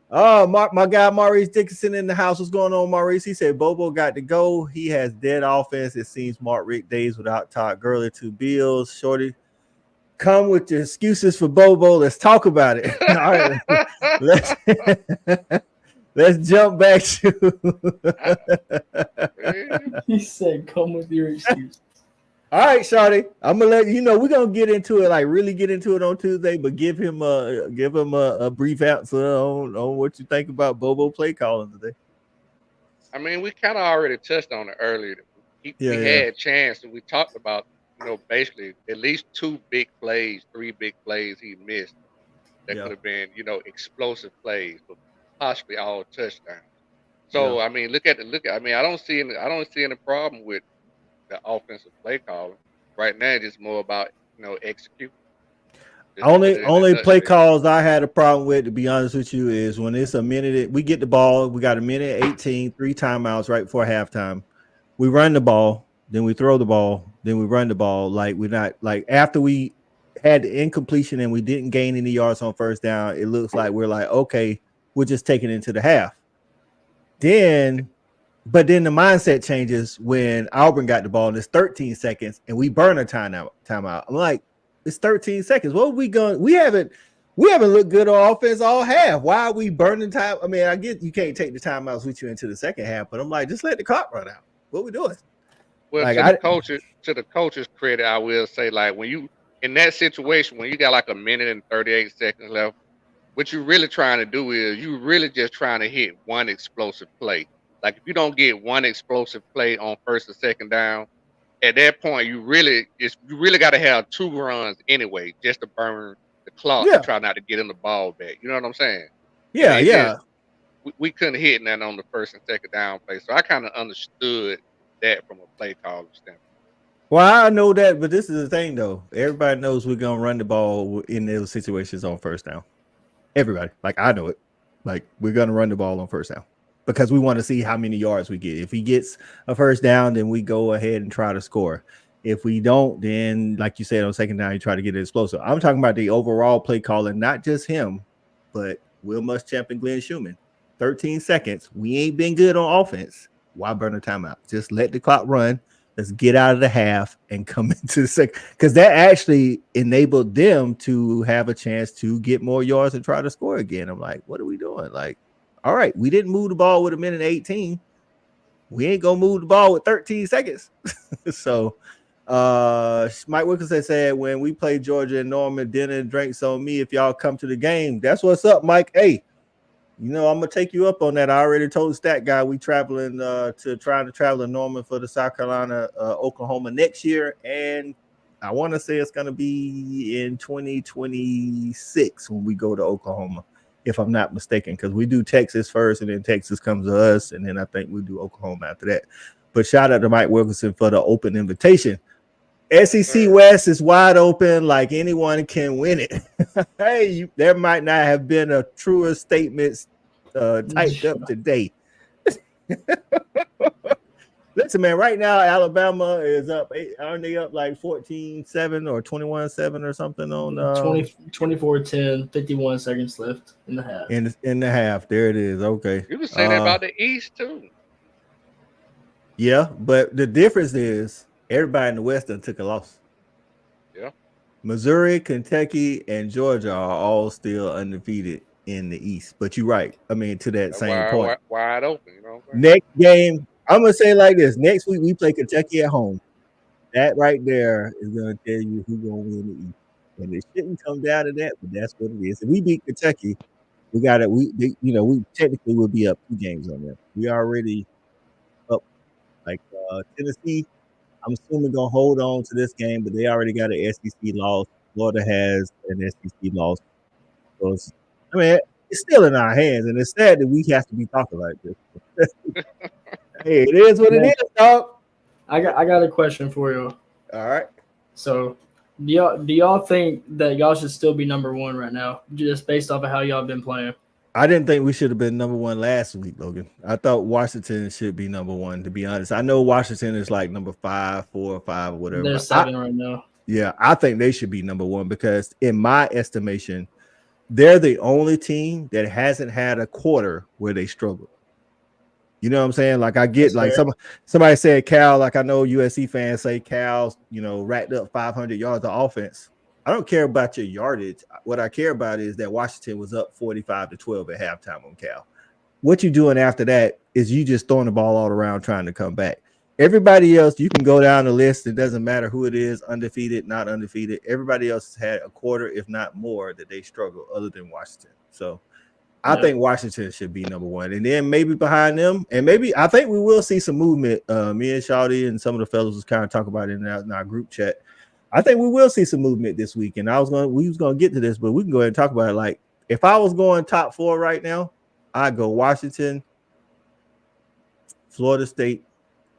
my guy Maurice Dickinson in the house. What's going on, Maurice? He said Bobo got to go. He has dead offense. It seems Mark Richt days without Todd Gurley, 2 bills. Shorty, come with your excuses for Bobo. Let's talk about it. All right. Let's jump back to. He said, "Come with your excuse." All right, Shawty. I'm gonna let you know we're gonna get into it, like really get into it on Tuesday, but give him a brief answer on what you think about Bobo play calling today. I mean, we kind of already touched on it earlier. We had a chance, and we talked about, basically at least 2 big plays, 3 big plays he missed that could have been, explosive plays, but possibly all touchdowns. So I mean, I mean, I don't see any problem with the offensive play calling. Right now, it's more about execute. Only play calls I had a problem with, to be honest with you, is when it's a minute. We get the ball, we got a minute 18, 3 timeouts right before halftime. We run the ball, then we throw the ball, then we run the ball. Like, we're not like after we had the incompletion and we didn't gain any yards on first down. It looks like we're like, okay, we're just taking it into the half. But then the mindset changes when Auburn got the ball and it's 13 seconds and we burn a timeout. I'm like, it's 13 seconds. What are we going? We haven't looked good on offense all half. Why are we burning time? I mean, I get you can't take the timeouts with you into the second half, but I'm like, just let the clock run out. What are we doing? Well, like, to the coach's credit, I will say, like, when you in that situation when you got like a minute and 38 seconds left, what you're really trying to do is you really just trying to hit one explosive play. Like, if you don't get one explosive play on first or second down, at that point you really got to have 2 runs anyway just to burn the clock and try not to get in the ball back. You know what I'm saying? We couldn't hit that on the first and second down play, so I kind of understood that from a play calling standpoint. Well, I know that, but this is the thing though. Everybody knows we're gonna run the ball in those situations on first down. Everybody, like, I know it. Like, we're gonna run the ball on first down because we want to see how many yards we get. If he gets a first down, then we go ahead and try to score. If we don't, then like you said, on second down, you try to get it explosive. I'm talking about the overall play calling, not just him, but Will Muschamp and Glenn Schumann. 13 seconds. We ain't been good on offense. Why burn a timeout? Just let the clock run. Let's get out of the half and come into the second, because that actually enabled them to have a chance to get more yards and try to score again. I'm like, what are we doing? Like, all right, we didn't move the ball with a minute 18. We ain't gonna move the ball with 13 seconds. So Mike Wilkinson said, when we play Georgia and Norman, dinner and drinks on me if y'all come to the game. That's what's up, Mike. Hey, I'm gonna take you up on that. I already told the stat guy we trying to travel to Norman for the South Carolina Oklahoma next year, and I want to say it's gonna be in 2026 when we go to Oklahoma, if I'm not mistaken, because we do Texas first and then Texas comes to us, and then I think we do Oklahoma after that. But shout out to Mike Wilkinson for the open invitation. SEC West is wide open, like anyone can win it. Hey, there might not have been a truer statement typed up today. Listen, man, right now Alabama is up. Aren't they up like 14-7 or 21-7 or something on 24-10, 51 seconds left in the half. in the half? There it is. Okay. You can say that about the East too. Yeah, but the difference is everybody in the West done took a loss. Yeah. Missouri, Kentucky, and Georgia are all still undefeated in the East. But you're right. I mean, to that same point. Wide open, you know. Next game, I'm gonna say like this. Next week we play Kentucky at home. That right there is gonna tell you who's gonna win the East. And it shouldn't come down to that, but that's what it is. If we beat Kentucky, we technically will be up 2 games on them. We already up like Tennessee. I'm assuming gonna hold on to this game, but they already got an SEC loss. Florida has an SEC loss. So it's still in our hands, and it's sad that we have to be talking like this. Hey, it is what it is, dog. I got a question for you. All right. So, do y'all think that y'all should still be number 1 right now, just based off of how y'all been playing? I didn't think we should have been number 1 last week, Logan. I thought Washington should be number 1, to be honest. I know Washington is like number 5, 4 or 5 or whatever. They're 7 right now. Yeah, I think they should be number 1 because in my estimation, they're the only team that hasn't had a quarter where they struggled. You know what I'm saying? Like I get like somebody said Cal, like I know USC fans say Cal's, racked up 500 yards of offense. I don't care about your yardage. What I care about is that Washington was up 45-12 at halftime on Cal. What you're doing after that is you just throwing the ball all around trying to come back. Everybody else, you can go down the list. It doesn't matter who it is, undefeated, not undefeated. Everybody else has had a quarter, if not more, that they struggle other than Washington. So I think Washington should be number 1. And then maybe behind them, and maybe I think we will see some movement. Me and Shawty and some of the fellows was kind of talking about it in our group chat. I think we will see some movement this week. And we was going to get to this, but we can go ahead and talk about it. Like, if I was going top 4 right now, I'd go Washington, Florida State,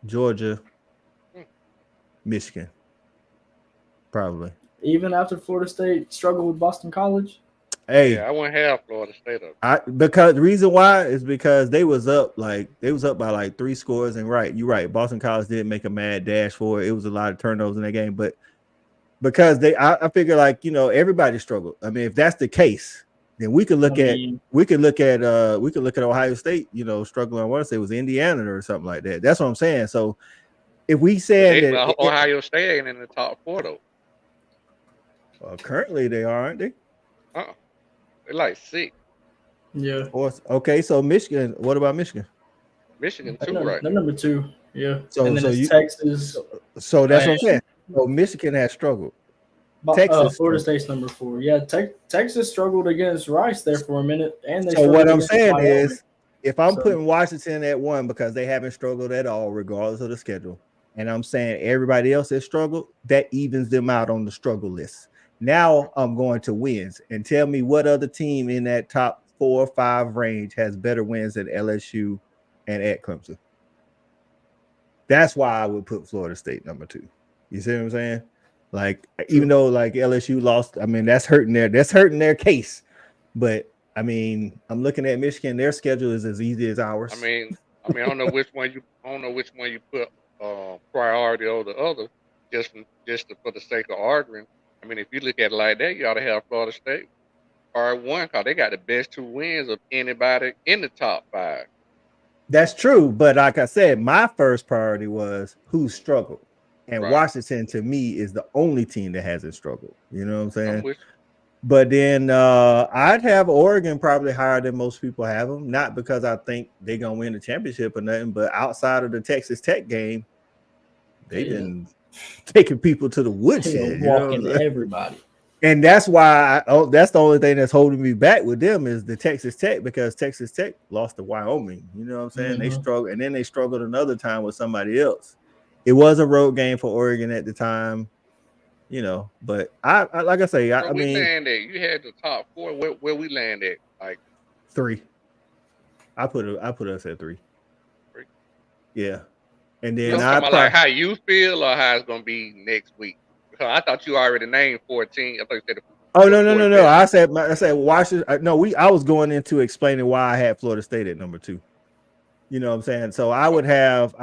Georgia, Michigan. Probably. Even after Florida State struggled with Boston College? Hey, yeah, I wouldn't have Florida State up. Because the reason why is because they was up by like 3 scores, and you're right. Boston College didn't make a mad dash for it. It was a lot of turnovers in that game, but because I figure like everybody struggled. I mean, if that's the case, then we could look at Ohio State, struggling. I want to say it was Indiana or something like that. That's what I'm saying. So if we said that Ohio State ain't in the top 4 though. Currently they are, aren't they? They're like 6. Yeah. Okay, so Michigan. What about Michigan? Michigan 2, right? They're number 2. Yeah. So and then Texas. So that's what I'm saying. So Michigan has struggled. Florida State's number 4. Yeah, Texas struggled against Rice there for a minute, and so what I'm saying is, if I'm putting Washington at 1 because they haven't struggled at all, regardless of the schedule, and I'm saying everybody else has struggled, that evens them out on the struggle list. Now I'm going to wins, and tell me what other team in that top 4 or 5 range has better wins than LSU and at Clemson. That's why I would put Florida State number 2. You see what I'm saying? Like, even though like LSU lost, I mean that's hurting their case. But I mean, I'm looking at Michigan. Their schedule is as easy as ours. I mean, I don't know which one you put priority over the other, just for the sake of arguing. I mean, if you look at it like that, you ought to have Florida State R1 because they got the best 2 wins of anybody in the top 5. That's true, but like I said, my first priority was who struggled. And Washington, to me, is the only team that hasn't struggled. You know what I'm saying? But then I'd have Oregon probably higher than most people have them. Not because I think they're going to win the championship or nothing, but outside of the Texas Tech game, they've been taking people to the woodshed. Walking everybody. And that's why that's the only thing that's holding me back with them is the Texas Tech, because Texas Tech lost to Wyoming. You know what I'm saying? Mm-hmm. They struggled, and then they struggled another time with somebody else. It was a road game for Oregon at the time, but I like I say, I mean, landed, you had the top 4. Where we landed, like 3. I put us at 3. 3. Yeah, and then like how you feel or how it's gonna be next week. Because I thought you already named 14. I thought you said. Oh no! I said Washington. I was going into explaining why I had Florida State at number 2. You know what I'm saying? So I would have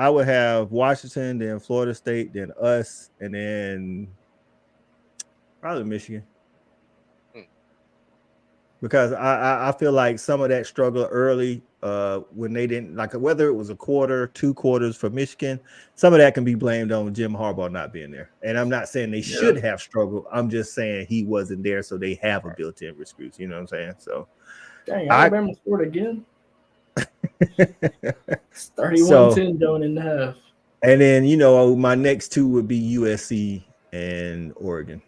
Washington, then Florida State, then us, and then probably Michigan. Because I feel like some of that struggle early, when they didn't, like, whether it was a quarter, 2 quarters for Michigan, some of that can be blamed on Jim Harbaugh not being there. And I'm not saying they should have struggled. I'm just saying he wasn't there, so they have a built-in excuse. You know what I'm saying? So, dang, Alabama scored again. It's 31-10 going in half. And then, you know, my next 2 would be USC and Oregon.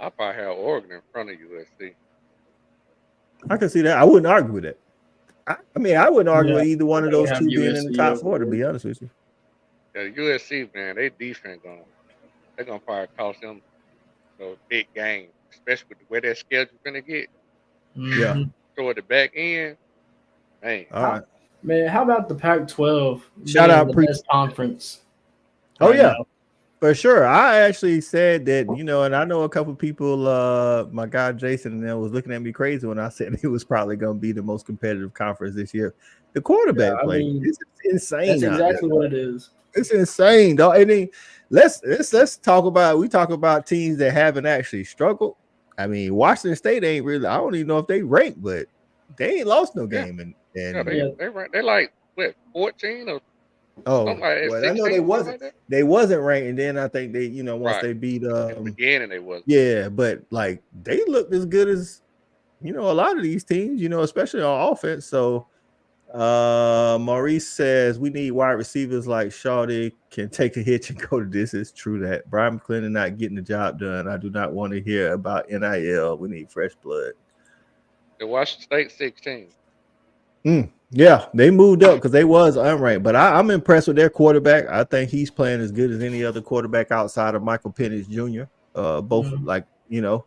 I probably have Oregon in front of USC. I can see that. I wouldn't argue with it. I mean, I wouldn't argue with either one of those 2 being in the top 4, to be honest with you. Yeah, USC, man, they defense they're gonna probably cost them those big games, especially with the way their schedule gonna get. Yeah. Toward the back end, man. All right. Man, how about the Pac-12? Shout out the best conference. Oh yeah. Now? For sure. I actually said that, you know, and I know a couple people, my guy Jason and them was looking at me crazy when I said it was probably going to be the most competitive conference this year. The quarterback play is insane. That's exactly what it is. It's insane, dog. I mean, let's talk about teams that haven't actually struggled. I mean, Washington State ain't really. I don't even know if they rank, but they ain't lost no game. And they like what 14 or. Oh, well, I know they wasn't. They wasn't ranked, and then I think they, you know, once they beat in the beginning, they was. Yeah, but like they looked as good as, you know, a lot of these teams, you know, especially on offense. So, Maurice says we need wide receivers like Shawty can take a hitch and go to this. It's true that Brian McClendon not getting the job done. I do not want to hear about NIL. We need fresh blood. The Washington State 16. Yeah, they moved up because they was unranked. But I'm impressed with their quarterback. I think he's playing as good as any other quarterback outside of Michael Penix Jr. Both like, you know.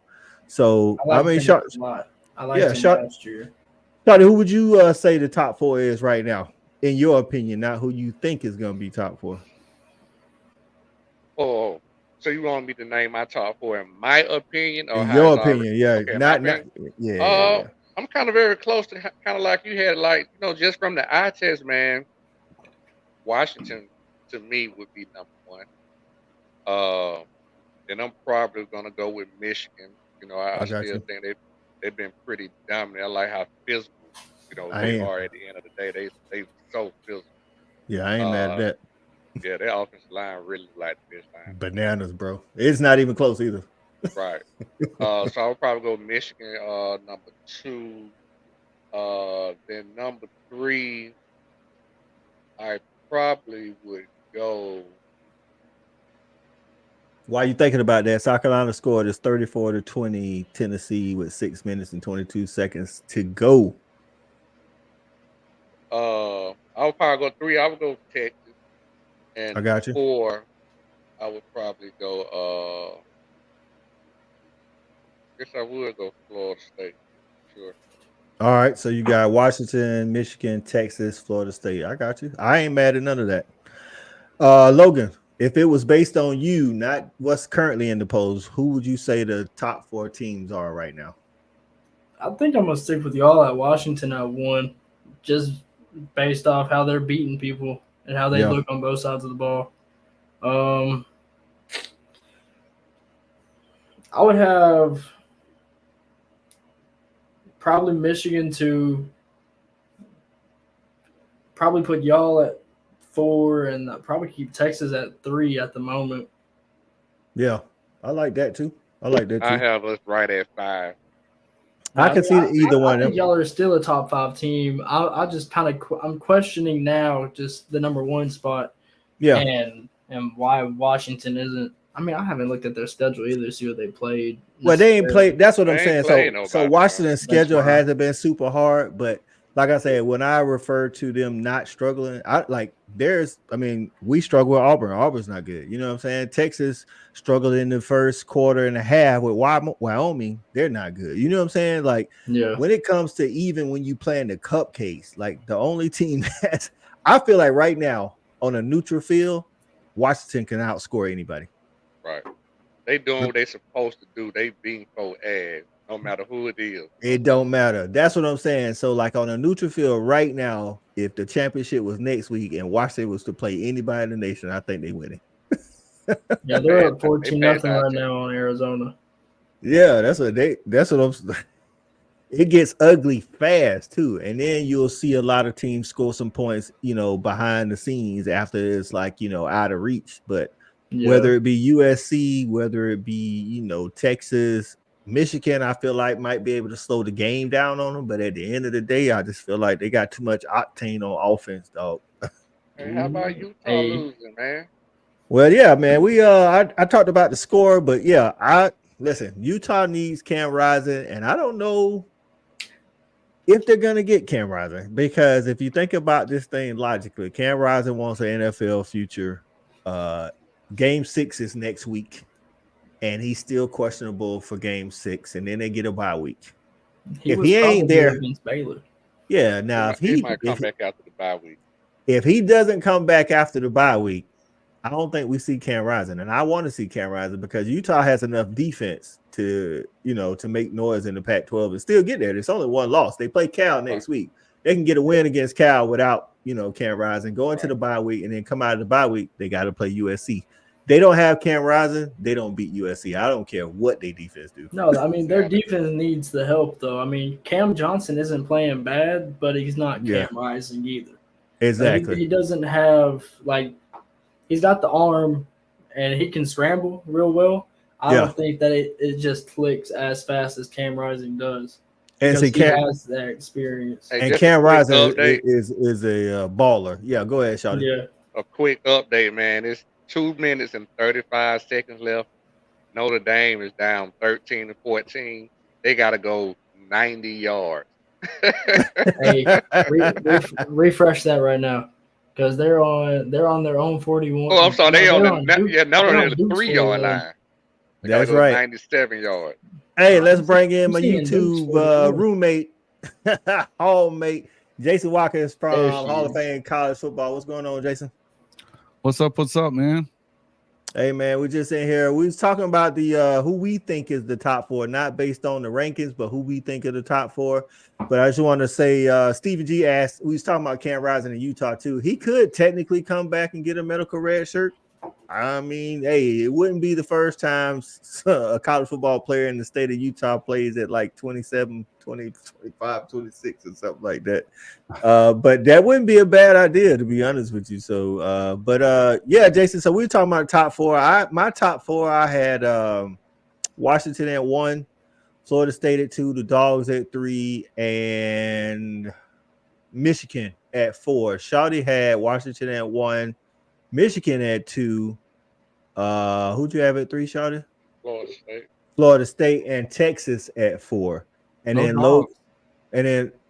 So I mean, I like him last year. Shawty, who would you say the top 4 is right now, in your opinion, not who you think is going to be top 4? Oh, so you want me to name my top 4 in my opinion, or in your opinion? Yeah, okay, not yeah. I'm kind of very close to kind of like you had, like, you know, just from the eye test, man. Washington to me would be number 1. Then I'm probably gonna go with Michigan. You know, I still think they've been pretty dominant. I like how physical, you know, they are at the end of the day. They so physical. Yeah, I ain't mad at that. Yeah, their offensive line really like this line. Bananas, bro. It's not even close either. Right. So I'll probably go Michigan, number 2. Then number 3, I probably would go. While you thinking about that, South Carolina scored is 34-20 Tennessee with 6 minutes and 22 seconds to go. I would probably go 3. I would go Texas. And I got you. 4, I would probably go. I guess I would go Florida State. Sure. All right, so you got Washington, Michigan, Texas, Florida State. I got you. I ain't mad at none of that. Logan, if it was based on you, not what's currently in the polls, who would you say the top 4 teams are right now? I think I'm gonna stick with y'all at Washington at 1, just based off how they're beating people and how they look on both sides of the ball. I would have probably Michigan to probably put y'all at 4, and probably keep Texas at 3 at the moment. Yeah, I like that too. I have us right at 5. I can see either one. I think y'all are still a top 5 team. I just kind of I'm questioning now just the number 1 spot. Yeah, and why Washington isn't. I mean, I haven't looked at their schedule either to see what they played. Well, they ain't played. That's what I'm saying. So Washington's schedule hasn't been super hard, but like I said, when I refer to them not struggling, we struggle with Auburn. Auburn's not good. You know what I'm saying? Texas struggled in the first quarter and a half with Wyoming. They're not good. You know what I'm saying? Like, when it comes to even when you play in the cupcakes, like the only team that I feel like right now on a neutral field, Washington can outscore anybody. Right. They doing what they supposed to do. They being so ass. no matter who it is. It don't matter. That's what I'm saying. So, like on a neutral field right now, if the championship was next week and Washington was to play anybody in the nation, I think they win it. Yeah, they're up They 14-0 out right there. now on Arizona. Yeah, that's what I'm. It gets ugly fast too, and then you'll see a lot of teams score some points, behind the scenes after it's like out of reach. But whether it be USC, whether it be Texas, Michigan, I feel like might be able to slow the game down on them. But at the end of the day, I just feel like they got too much octane on offense, dog. Hey, how about Utah losing, man? Well, yeah, man. I talked about the score, but yeah, listen. Utah needs Cam Rising, and I don't know if they're gonna get Cam Rising, because if you think about this thing logically, Cam Rising wants an NFL future. Game 6 is next week, and he's still questionable for Game 6, and then they get a bye week. If he ain't there against Baylor. Yeah, now He might come back after the bye week. If he doesn't come back after the bye week, I don't think we see Cam Rising, and I want to see Cam Rising because Utah has enough defense to make noise in the Pac-12 and still get there. There's only one loss. They play Cal next week. They can get a win against Cal without Cam Rising, go into the bye week, and then come out of the bye week. They got to play USC. They don't have Cam Rising. They don't beat USC. I don't care what their defense do. No, I mean their defense needs the help though. I mean Cam Johnson isn't playing bad, but he's not Cam Rising either. Exactly. He doesn't have he's got the arm and he can scramble real well. I don't think that it just clicks as fast as Cam Rising does. And he has that experience. Hey, and Cam Rising is a baller. Yeah, go ahead, Shawty. Yeah. A quick update, man. It's 2 minutes and 35 seconds left. Notre Dame is down 13-14. They got to go 90 yards. Hey, refresh that right now, because they're on their own 41. Oh, I'm sorry, they're on the 3-yard line. That's right. 97 yards. Hey, let's bring in my YouTube roommate, hallmate, Jason Watkins from Hall of Fame College Football. What's going on, Jason? What's up, man? Hey, man, we just in here. We was talking about the who we think is the top 4, not based on the rankings, but who we think are the top 4. But I just want to say, Stephen G asked, we was talking about Cam Rising in Utah too. He could technically come back and get a medical red shirt. I mean, hey, it wouldn't be the first time a college football player in the state of Utah plays at like 27, 20, 25, 26 or something like that. But that wouldn't be a bad idea, to be honest with you. So, yeah, Jason, so we were talking about top 4. My top 4, I had Washington at 1, Florida State at 2, the Dogs at 3, and Michigan at 4. Shawty had Washington at 1, Michigan at 2. Who'd you have at 3, Shawty? Florida State and Texas at 4. And then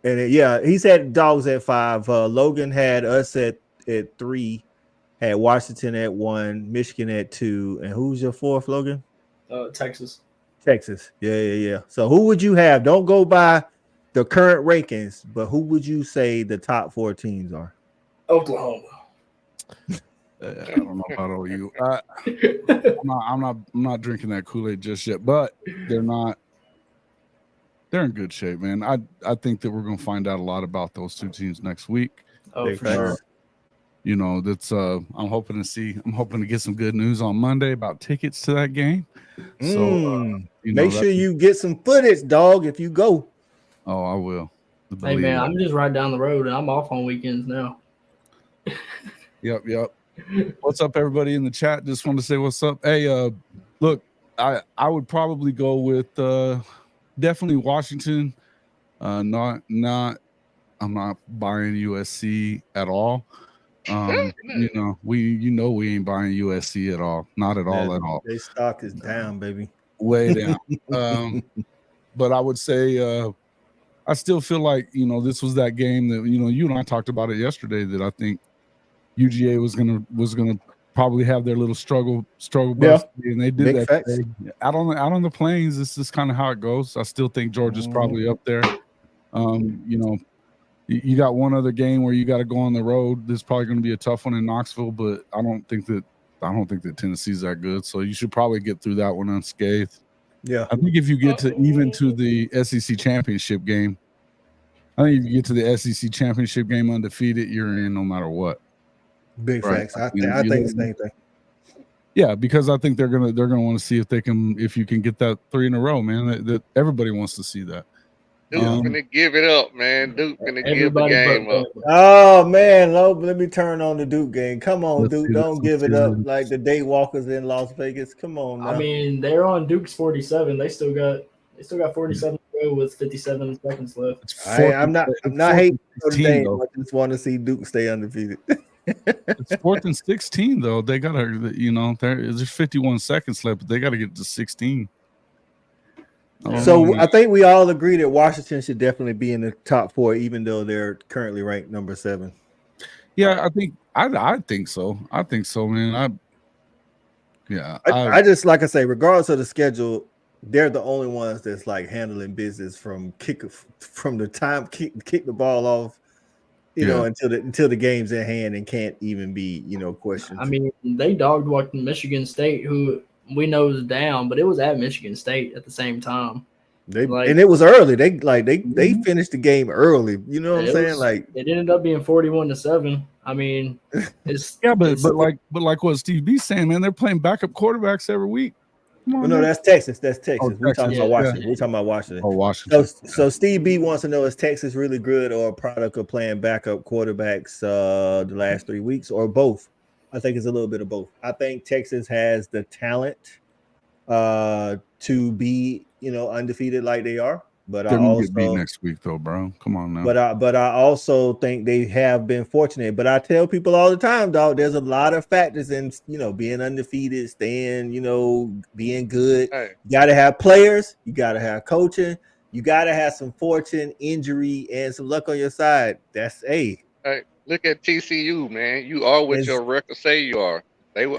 he said Dogs at 5. Logan had us at 3, had Washington at 1, Michigan at 2. And who's your 4th, Logan? Texas. Yeah. So who would you have? Don't go by the current rankings, but who would you say the top 4 teams are? Oklahoma. I don't know about OU. I'm not drinking that Kool-Aid just yet, but they're in good shape, man. I think that we're gonna find out a lot about those 2 teams next week. Oh, for sure. That's I'm hoping to get some good news on Monday about tickets to that game. So make sure you get some footage, dog, if you go. Oh, I will. Hey man, I'm just right down the road and I'm off on weekends now. Yep. What's up, everybody in the chat? Just want to say what's up. Hey, look, I would probably go with definitely Washington. I'm not buying USC at all. We ain't buying USC at all. Not at all. Their stock is down, baby. Way down. But I would say I still feel like this was that game that you and I talked about it yesterday, that I think UGA was gonna probably have their little struggle bus, and they did that today. Out on the plains. This is kind of how it goes. I still think Georgia's probably up there. You got one other game where you got to go on the road. This is probably going to be a tough one in Knoxville, but I don't think that Tennessee's that good. So you should probably get through that one unscathed. Yeah. I think if you get to even to the SEC championship game, I think if you get to the SEC championship game undefeated, you're in no matter what. Big Right. facts. I You know, think the same thing. Yeah, because I think they're gonna want to see if you can get that 3 in a row, man. That everybody wants to see that. Duke finna give it up, man. Duke finna give the Everybody game but up. Oh man, let me turn on the Duke game. Come on, Let's Duke. see Don't this. give it up like the Daywalkers in Las Vegas. Come on now. I mean, they're on Duke's 47. They still got 47 to go with 57 seconds left. It's I'm not hating Notre 16, Dame. though. I just want to see Duke stay undefeated. It's 4th and 16 though. They gotta, there's 51 seconds left, but they gotta get to 16. So I think we all agree that Washington should definitely be in the top 4, even though they're currently ranked number 7. Yeah, I think so. I think so, man. I just, like I say, regardless of the schedule, they're the only ones that's like handling business from the time kick the ball off, until the game's in hand and can't even be, questioned. I mean, they dog walked Michigan State, who we know is down, but it was at Michigan State at the same time. And it was early. They finished the game early. You know what I'm saying? Like it ended up being 41-7. I mean, it's but like what Steve B's saying, man, they're playing backup quarterbacks every week. Well, no, that's Texas. That's Texas. Oh, We're talking about Washington. Yeah. We're talking about Washington. Oh, Washington. So Steve B wants to know, is Texas really good or a product of playing backup quarterbacks the last 3 weeks, or both? I think it's a little bit of both. I think Texas has the talent to be, undefeated like they are. But they're gonna get beat next week, though, bro. Come on now. But I also think they have been fortunate. But I tell people all the time, dog, there's a lot of factors in, being undefeated, staying, being good. Hey. You got to have players. You got to have coaching. You got to have some fortune, injury, and some luck on your side. That's Hey, look at TCU, man. You are what your record say you are. They were,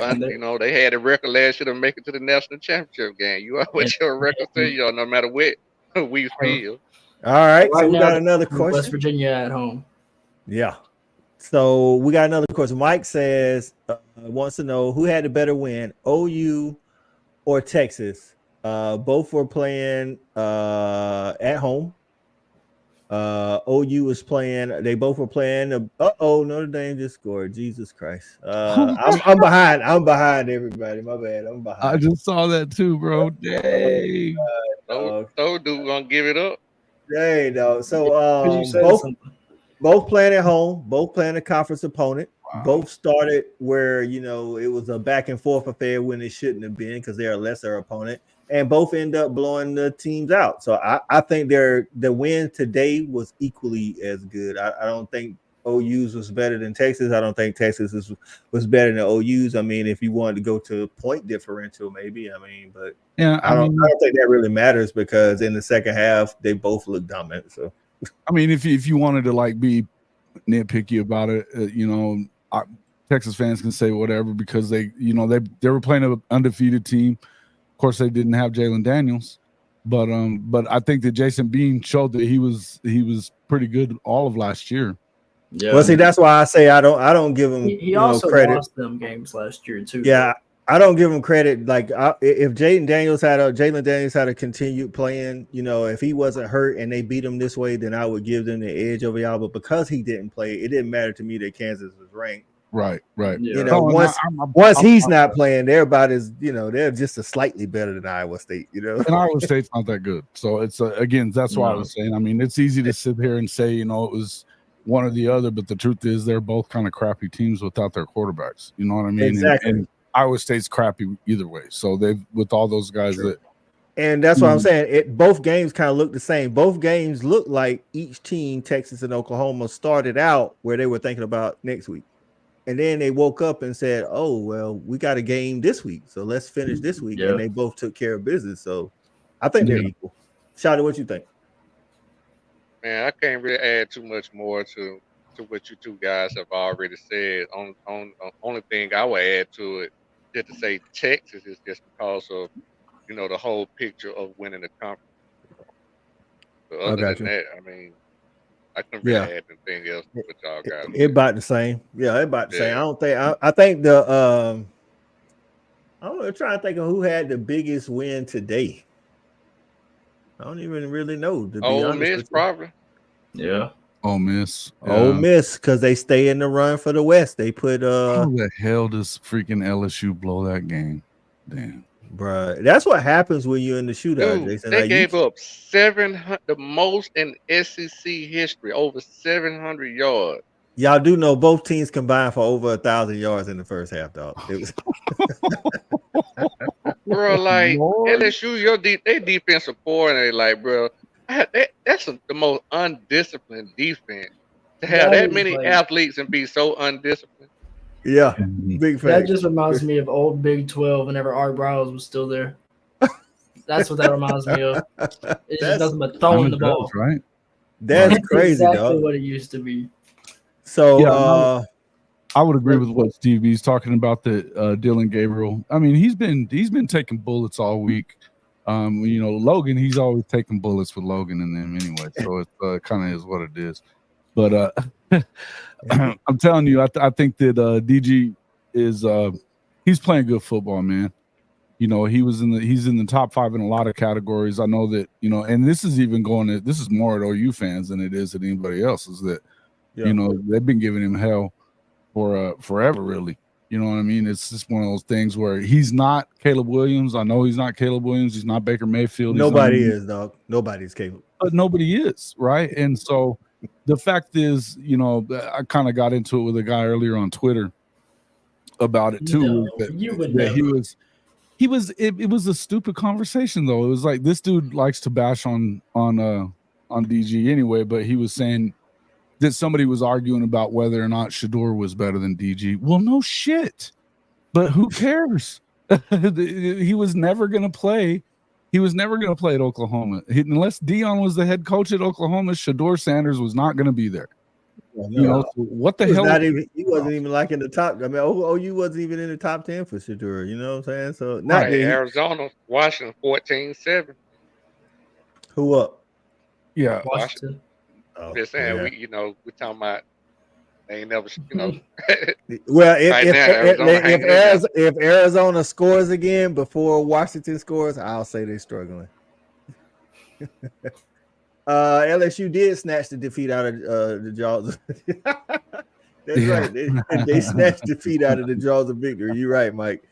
they had a record last year to make it to the national championship game. You are what your record say you are, no matter what. We feel. All right. So we now, got another question. West Virginia at home. Yeah. So we got another question. Mike says, wants to know who had the better win, OU or Texas. Both were playing at home. OU was playing. They both were playing. Notre Dame just scored. Jesus Christ. I'm behind. I'm behind everybody. My bad. I'm behind. I just saw that too, bro. Dang. So dude gonna give it up. Hey, no. So both playing at home, both playing a conference opponent. Wow. Both started where it was a back and forth affair when it shouldn't have been because they're a lesser opponent, and both end up blowing the teams out. So I think the win today was equally as good. I don't think OU's was better than Texas. I don't think Texas was better than OU's. I mean, if you wanted to go to point differential, maybe. I mean, but yeah, I don't think that really matters because in the second half they both look dominant. So, I mean, if you wanted to be nitpicky about it, Texas fans can say whatever because they were playing an undefeated team. Of course, they didn't have Jalen Daniels, but I think that Jason Bean showed that he was pretty good all of last year. Yeah. Well, see, that's why I say I don't give him he also credit. lost them games last year too. Yeah, I don't give him credit. Like if Jalen Daniels had a continued playing, if he wasn't hurt and they beat him this way, then I would give them the edge over y'all. But because he didn't play, it didn't matter to me that Kansas was ranked. Right. Yeah. Once he's not playing, everybody's they're just a slightly better than Iowa State. And Iowa State's not that good. So it's again, that's why I was saying. I mean, it's easy to sit here and say it was one or the other, but the truth is they're both kind of crappy teams without their quarterbacks. You know what I mean? Exactly. And Iowa State's crappy either way. So they've with all those guys that. And that's what I'm saying. Both games kind of look the same. Both games look like each team, Texas and Oklahoma, started out where they were thinking about next week. And then they woke up and said, oh, well, we got a game this week. So let's finish this week. Yeah. And they both took care of business. So I think they're equal. Shawty, what you think? Man, I can't really add too much more to what you two guys have already said. Only thing I would add to it, just to say Texas is just because of, the whole picture of winning the conference. But other than that, I mean, I couldn't really add anything else with y'all guys. It about the same. Yeah, it about the same. I think I'm trying to think of who had the biggest win today. I don't even really know, to be Ole honest Miss with you. probably. Yeah. Ole Miss. Ole Miss, because they stay in the run for the West. They put How the hell does freaking LSU blow that game? Damn. Bruh, that's what happens when you're in the shootout, Dude, Jason. they Like, gave up 700, the most in SEC history, over 700 yards. y'all do know both teams combined for over 1,000 yards in the first half, dog. It was Bro, like Lord. LSU, they defensive coordinator, like, bro, that's the most undisciplined defense. To have that is many like, athletes and be so undisciplined. yeah, big that fact. just reminds me of old Big 12 whenever Art Browse was still there. That's what that reminds me of. It just nothing but throwing the ball. Right? That's crazy, exactly dog. what it used to be. So yeah, I would agree with what Steve B's talking about. That Dylan Gabriel. I mean, he's been taking bullets all week. You know, Logan, he's always taking bullets with Logan and them anyway. So it kind of is what it is. But I'm telling you, I think that DG is he's playing good football, man. You know, he's in the top 5 in a lot of categories. I know that, you know, and this is more at OU fans than it is at anybody else. Is that you know, they've been giving him hell for forever, really. You know what I mean? It's just one of those things where he's not Caleb Williams. I know he's not Caleb Williams. He's not Baker Mayfield. Nobody is, dog. Nobody's Caleb. But nobody is, right? And so the fact is, you know, I kind of got into it with a guy earlier on Twitter about it too. It was a stupid conversation though. It was like, this dude likes to bash on DG anyway, but he was saying that somebody was arguing about whether or not Shedeur was better than DG. Well, no shit. But who cares? He was never going to play. He was never going to play at Oklahoma. Unless Deion was the head coach at Oklahoma, Shedeur Sanders was not going to be there. You know, so what the hell? He wasn't even like in the top. I mean, OU wasn't even in the top 10 for Shedeur. You know what I'm saying? So not Arizona, Washington, 14-7. Who up? Yeah, Washington. Just saying, we talking about they ain't never, you know. Well, if Arizona scores again before Washington scores, I'll say they're struggling. LSU did snatch the defeat out of the jaws. That's right. They snatched defeat out of the jaws of victory. You're right, Mike.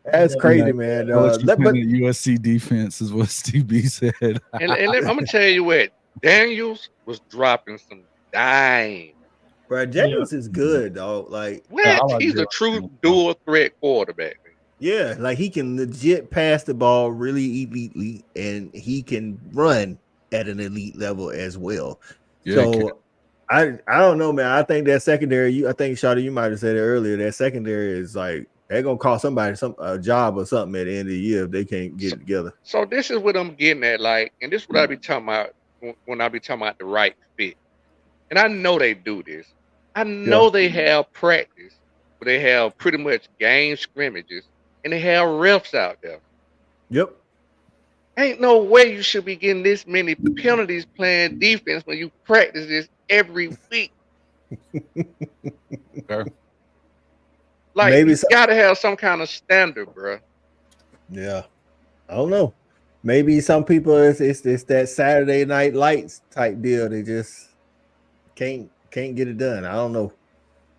That's crazy, man. But USC defense is what Steve B said. and I'm gonna tell you what, Daniels was dropping some dime. Bro, Daniels is good, dog. Like, he's a true dual threat quarterback. Yeah, like he can legit pass the ball really elitely, and he can run at an elite level as well. Yeah, so I don't know, man. I think that secondary, I think Shawty, you might have said it earlier. That secondary is like they're gonna cost somebody a job or something at the end of the year if they can't get it together. So this is what I'm getting at, like, and this is what I be talking about when I be talking about the right fit. And I know they do this. I know they have practice, but they have pretty much game scrimmages, and they have refs out there. Yep. Ain't no way you should be getting this many penalties playing defense when you practice this every week. Okay. Like, maybe you gotta have some kind of standard, bro. Yeah. I don't know. Maybe some people it's that Saturday Night Lights type deal. They just can't get it done. I don't know.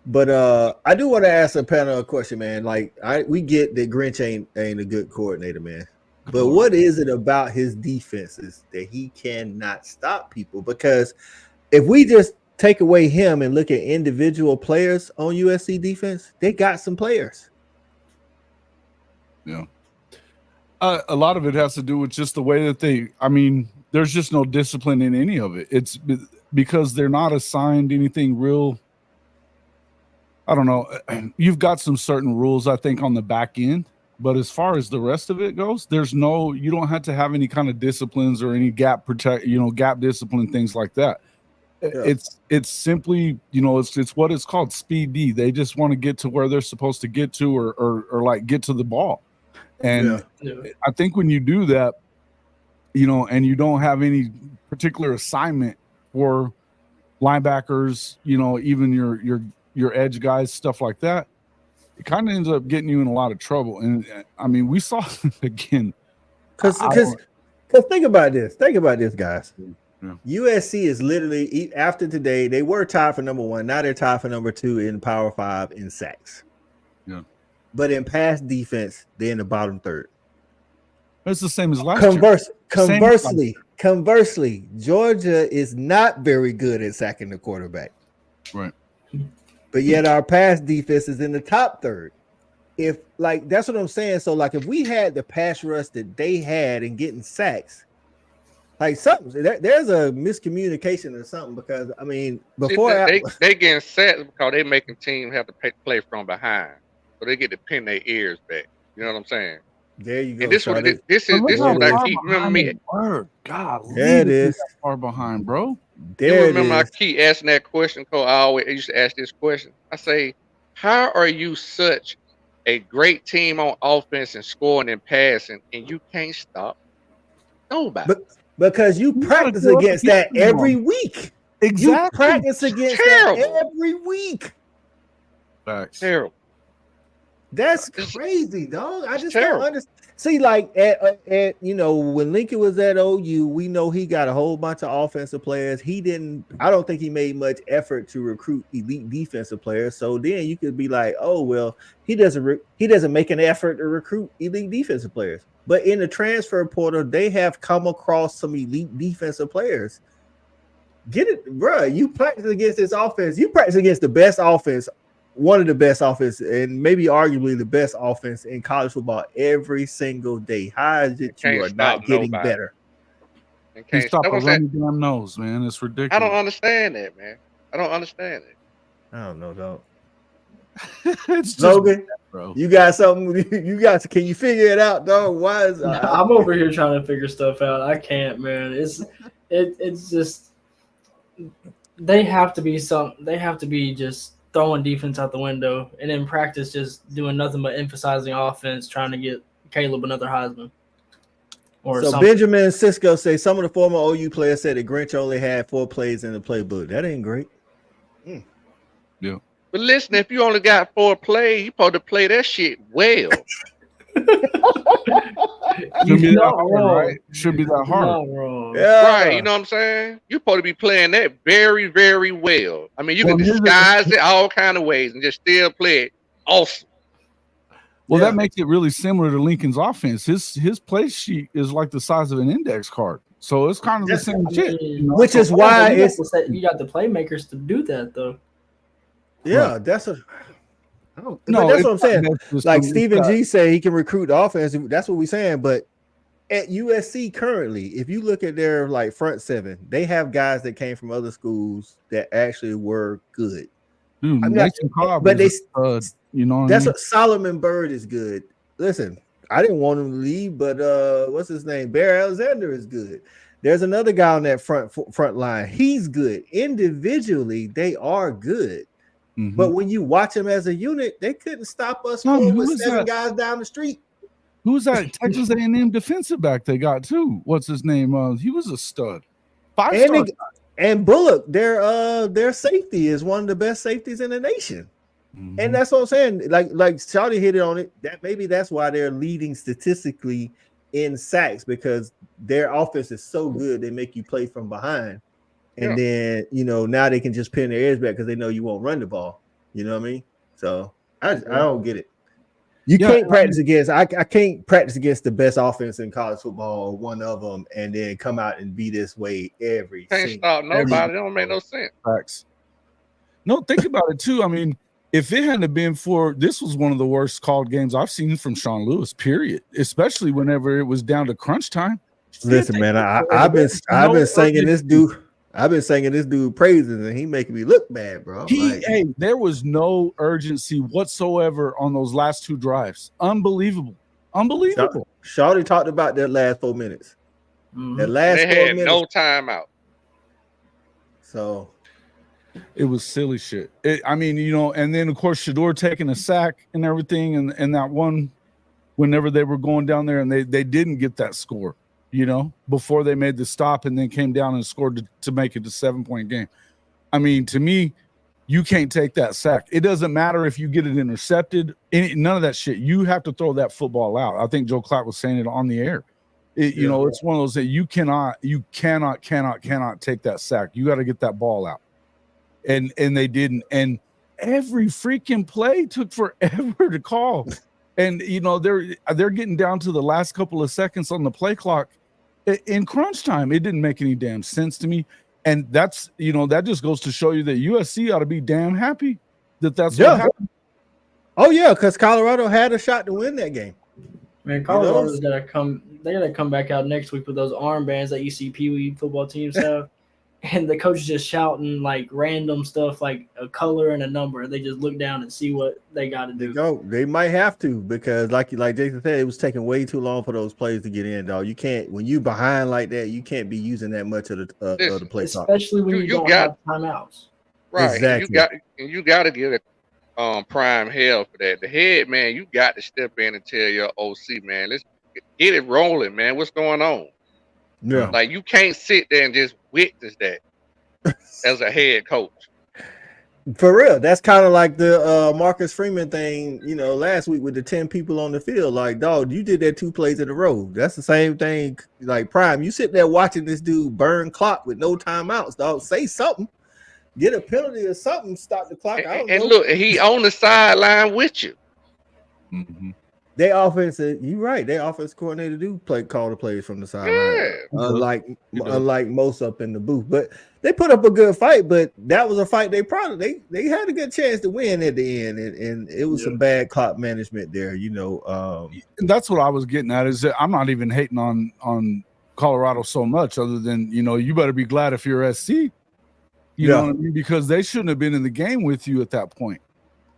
But I do want to ask a panel a question, man. Like, we get that Grinch ain't a good coordinator, man. But what is it about his defenses that he cannot stop people? Because if we just take away him and look at individual players on USC defense, they got some players. Yeah. A lot of it has to do with just the way that there's just no discipline in any of it. It's because they're not assigned anything real. I don't know. You've got some certain rules, I think, on the back end. But as far as the rest of it goes, you don't have to have any kind of disciplines or any gap discipline, things like that. Yeah. It's simply, it's what it's called speed D. They just want to get to where they're supposed to get to or like get to the ball. And I think when you do that, and you don't have any particular assignment for linebackers, even your edge guys, stuff like that, it kind of ends up getting you in a lot of trouble. And I mean, we saw again because Because think about this, guys. Yeah. USC is literally, after today, they were tied for number 1. Now they're tied for number 2 in Power 5 in sacks. Yeah. But in pass defense, they're in the bottom third. It's the same as last year. Conversely, Georgia is not very good at sacking the quarterback. Right. But yet our pass defense is in the top third. If like that's what I'm saying. So like if we had the pass rush that they had and getting sacks, like something there's a miscommunication or something, because I mean before they getting sacks because they making teams have to play from behind, so they get to pin their ears back. You know what I'm saying? There you go. And this is what I keep remember me. God, there it is. Far behind, bro. There you remember it I is. keep asking that question, because I used to ask this question. I say, how are you such a great team on offense and scoring and passing, and you can't stop nobody? Because you practice against that every week. Exactly. You practice against that every week. Facts. Terrible. That's crazy, dog. I just terrible. don't understand. See, like at when Lincoln was at OU, we know he got a whole bunch of offensive players. I don't think he made much effort to recruit elite defensive players. So then you could be like, oh well, he doesn't make an effort to recruit elite defensive players. But in the transfer portal, they have come across some elite defensive players. Get it, bro. You practice against this offense. You practice against the best offense. One of the best offense, and maybe arguably the best offense in college football every single day. How is it you are not getting better? Can't stop a running damn nose, man. It's ridiculous. I don't understand that, man. I don't understand it. I don't know, dog. It's just Logan, bad, bro. you got something? Can you figure it out, dog? Why is I'm over here trying to figure stuff out. I can't, man. It's just they have to be just throwing defense out the window, and in practice just doing nothing but emphasizing offense, trying to get Caleb another Heisman. Or so something. Benjamin and Cisco say some of the former OU players said that Grinch only had 4 plays in the playbook. That ain't great. Yeah. But listen, if you only got 4 plays, you supposed to play that shit well. Should be that hard, right? Should be that hard. Yeah. Right, you know what I'm saying? You're supposed to be playing that very, very well. I mean, you can disguise it all kind of ways and just still play it awesome. Well, that makes it really similar to Lincoln's offense. His play sheet is like the size of an index card. So it's kind of the same shit. Which is why you got the playmakers to do that, though. Yeah, right. That's what I'm saying. Like Stephen G say he can recruit the offense. That's what we're saying. But at USC currently, if you look at their like front 7, they have guys that came from other schools that actually were good. But they, that's what Solomon Byrd is good. Listen, I didn't want him to leave, but what's his name? Bear Alexander is good. There's another guy on that front line. He's good. Individually, they are good. Mm-hmm. But when you watch them as a unit, they couldn't stop us with 7 guys down the street. Who's that Texas A&M defensive back they got too? What's his name? He was a stud. 5-star. And Bullock, their safety is one of the best safeties in the nation. Mm-hmm. And that's what I'm saying. Like Shawty hit it on it. That's why they're leading statistically in sacks, because their offense is so good they make you play from behind. And then, now they can just pin their ears back because they know you won't run the ball. You know what I mean? So I don't get it. You can't practice against. I can't practice against the best offense in college football, or one of them, and then come out and be this way every. Can't stop nobody. It don't make no sense. Facts. No, think about it too. I mean, if it hadn't been for this, was one of the worst called games I've seen from Sean Lewis. Period. Especially whenever it was down to crunch time. Listen, man, I've been singing this dude. I've been singing this dude praises, and he making me look bad, bro. There was no urgency whatsoever on those last 2 drives. Unbelievable. Shawty talked about that last 4 minutes. Mm-hmm. That last 4 minutes. They had no timeout. So it was silly shit. And then of course Shador taking a sack and everything, and that one, whenever they were going down there, and they didn't get that score. Before they made the stop and then came down and scored to make it a 7-point game. I mean, to me, you can't take that sack. It doesn't matter if you get it intercepted. None of that shit. You have to throw that football out. I think Joe Clark was saying it on the air. You know, it's one of those that you cannot take that sack. You got to get that ball out. And they didn't. And every freaking play took forever to call. And you know, they're getting down to the last couple of seconds on the play clock in crunch time. It didn't make any damn sense to me. And that's, you know, that just goes to show you that USC ought to be damn happy that that's what happened. Oh yeah, because Colorado had a shot to win that game. Man, Colorado's gotta come. They gotta come back out next week with those armbands that you see Pee Wee football teams have, and the coach just shouting like random stuff, like a color and a number. They just look down and see what they got to do. They might have to, because like Jason said, it was taking way too long for those plays to get in. Dog, you can't, when you behind like that, you can't be using that much of the play clock, especially when you don't have timeouts. Right, exactly. You got to give it prime hell for that. The head man, you got to step in and tell your OC, man, let's get it rolling, man. What's going on? Yeah, like you can't sit there and just witness that as a head coach. For real. That's kind of like the Marcus Freeman thing, you know, last week with the 10 people on the field. Like, dog, you did that 2 plays in a row. That's the same thing. Like Prime, you sit there watching this dude burn clock with no timeouts. Dog, say something. Get a penalty or something. Stop the clock. And look, he on the sideline with you. Mm-hmm. They offense, you're right. Their offense coordinator do call the plays from the sideline, unlike most up in the booth. But they put up a good fight. But that was a fight they had a good chance to win at the end, and it was some bad clock management there. You know, and that's what I was getting at. Is that I'm not even hating on Colorado so much, other than, you know, you better be glad if you're SC. You know what I mean? Because they shouldn't have been in the game with you at that point.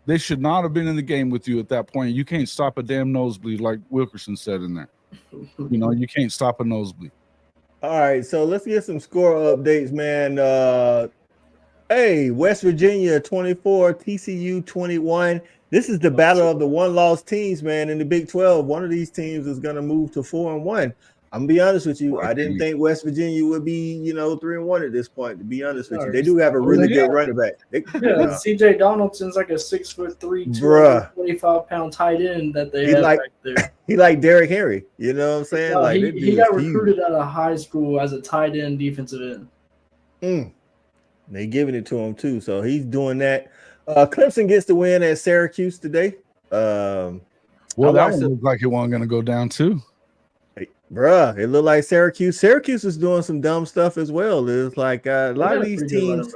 They should not have been in the game with you at that point. You can't stop a damn nosebleed, like Wilkerson said in there. You know, you can't stop a nosebleed. All right, so let's get some score updates, man. Hey, West Virginia 24, TCU 21. This is the battle of the one-loss teams, man, in the Big 12. One of these teams is going to move to 4-1. I'm gonna be honest with you. I didn't think West Virginia would be, 3-1 at this point. To be honest with you, they do have a really good running back. CJ Donaldson's like a 6'3", 225-pound tight end that they have back there. He like Derrick Henry. You know what I'm saying? No, he got recruited out of high school as a tight end defensive end. They giving it to him too, so he's doing that. Clemson gets the win at Syracuse today. Well, that one looked like it wasn't going to go down too. Bruh, it looked like Syracuse. Syracuse is doing some dumb stuff as well. It's like a lot of these teams.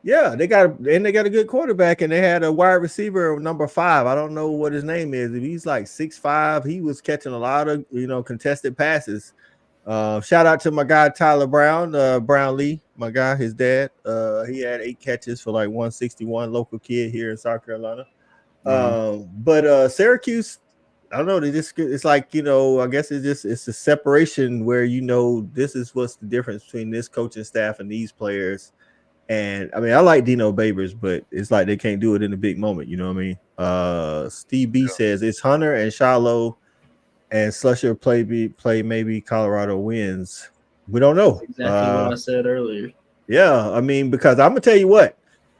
Yeah, they got a good quarterback, and they had a wide receiver number 5. I don't know what his name is. If he's like 6'5", he was catching a lot of contested passes. Shout out to my guy Tyler Brown, Brown Lee, my guy, his dad. He had 8 catches for like 161. Local kid here in South Carolina. But Syracuse, I don't know. It's like, I guess it's a separation where, this is what's the difference between this coaching staff and these players. And I mean, I like Dino Babers, but it's like they can't do it in a big moment. You know what I mean? Steve B says it's Hunter and Shiloh and Slusher play maybe Colorado wins. We don't know. That's exactly what I said earlier. Yeah, I mean, because I'm gonna tell you what,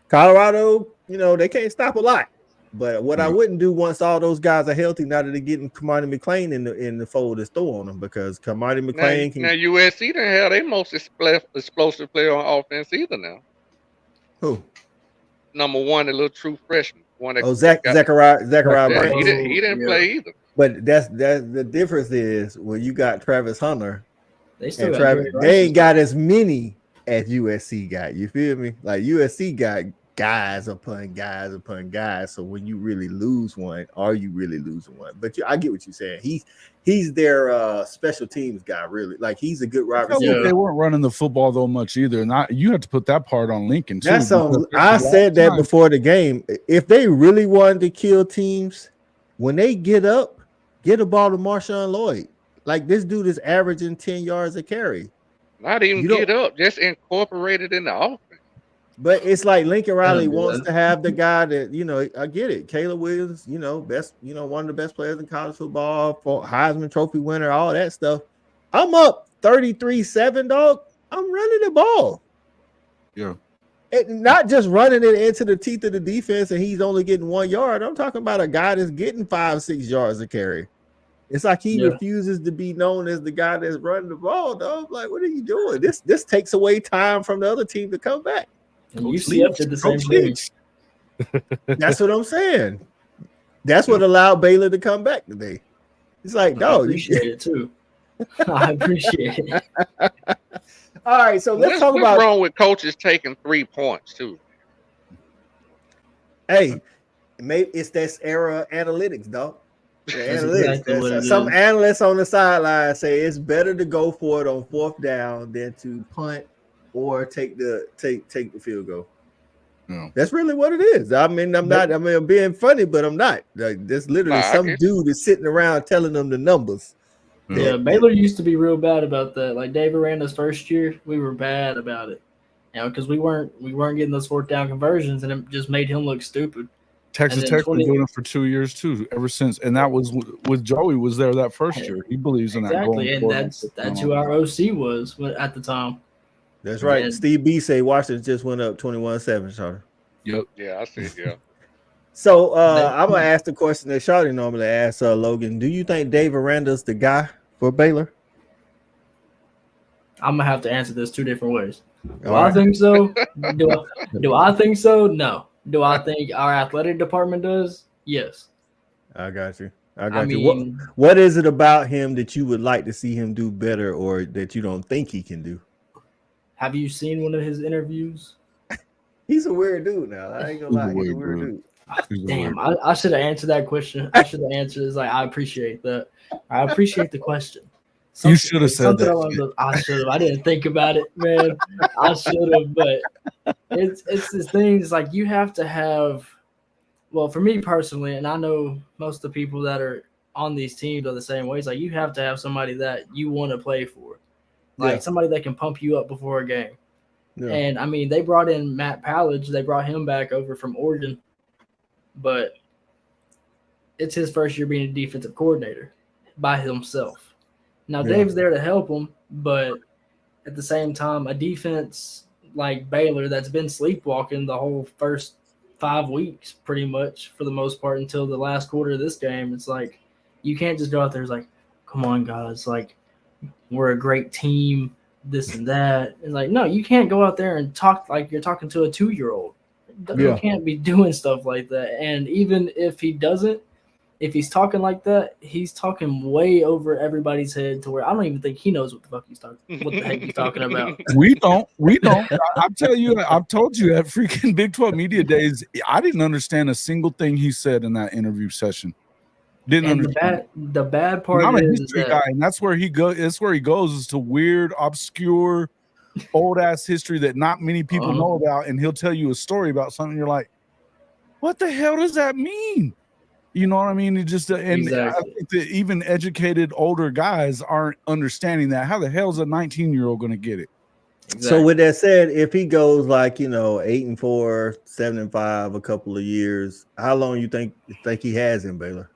Colorado, they can't stop a lot. But what I wouldn't do once all those guys are healthy, now that they're getting Kamani McLean in the fold, is throw on them, because Kamani McLean now USC didn't have their most explosive player on offense either now. Who? Number 1, the little true freshman. Zachariah Brandt. He didn't play either. But that's the difference is when you got Travis Hunter, they ain't got as many as USC got. You feel me? Like USC got guys upon guys upon guys. So when you really lose one, are you really losing one? But I get what you're saying. He's their special teams guy, really. Like, he's a good wide receiver. They weren't running the football though much either. And you have to put that part on Lincoln too. I said that before the game. If they really wanted to kill teams, when they get up, get a ball to Marshawn Lloyd. Like, this dude is averaging 10 yards a carry. Not even get up, just incorporate it in the offense. But it's like Lincoln Riley wants to have the guy that, I get it. Caleb Williams, best, one of the best players in college football, Heisman Trophy winner, all that stuff. I'm up 33-7, dog. I'm running the ball. Yeah. Not just running it into the teeth of the defense and he's only getting 1 yard. I'm talking about a guy that's getting 5-6 yards a carry. It's like he refuses to be known as the guy that's running the ball, dog. Like, what are you doing? This takes away time from the other team to come back. And UCF did the same thing. That's what I'm saying. That's what allowed Baylor to come back today. It's like, dog, I appreciate it too. I appreciate it. All right, so let's talk about what's wrong with coaches taking 3 points too. Hey, maybe it's that era of analytics, dog. Exactly some analysts on the sideline say it's better to go for it on 4th down than to punt or take the field goal. No. That's really what it is. I mean, I'm being funny, but I'm not. Like, there's literally some dude is sitting around telling them the numbers. Yeah, Baylor used to be real bad about that. Like Dave Aranda's first year, we were bad about it. Because we weren't getting those 4th down conversions, and it just made him look stupid. Texas Tech been doing it for 2 years too, ever since, and that was with Joey was there that first year. He believes in that. Exactly, and that's who our OC was at the time. That's right. And Steve B say Washington just went up 21-7, Charlie. Yep. Yeah, I see it, yeah. So I'm gonna ask the question that Charlie normally asks Logan. Do you think Dave Aranda's the guy for Baylor? I'm gonna have to answer this 2 different ways. Do I think so? Do I think so? No. Do I think our athletic department does? Yes. I got you. What is it about him that you would like to see him do better, or that you don't think he can do? Have you seen one of his interviews? He's a weird dude now. I ain't gonna lie. He's a weird dude. Damn, I should have answered that question. I should have answered it like, I appreciate that. I appreciate the question. You should have said that. I should have. I didn't think about it, man. I should have, but it's this thing. It's like you have to have. Well, for me personally, and I know most of the people that are on these teams are the same way. It's like you have to have somebody that you want to play for, like somebody that can pump you up before a game. Yeah. And I mean, they brought in Matt Pallage. They brought him back over from Oregon, but it's his first year being a defensive coordinator by himself. Now, Dave's there to help him, but at the same time, a defense like Baylor that's been sleepwalking the whole first 5 weeks pretty much for the most part until the last quarter of this game, it's like you can't just go out there and like, come on, guys, like we're a great team, this and that. It's like, no, you can't go out there and talk like you're talking to a 2-year-old. You can't be doing stuff like that. And even if he doesn't, if he's talking like that, he's talking way over everybody's head to where I don't even think he knows what the heck he's talking about. We don't. I'm telling you, I've told you at freaking Big 12 Media Days, I didn't understand a single thing he said in that interview session. Didn't understand. The bad part I'm is a history guy, and that's where he goes. That's where he goes is to weird, obscure, old ass history that not many people know about, and he'll tell you a story about something. You're like, what the hell does that mean? You know what I mean? It just exactly. I think that even educated older guys aren't understanding that. How the hell is a 19-year-old going to get it? Exactly. So with that said, if he goes like 8-4, 7-5, a couple of years, how long you think he has in Baylor?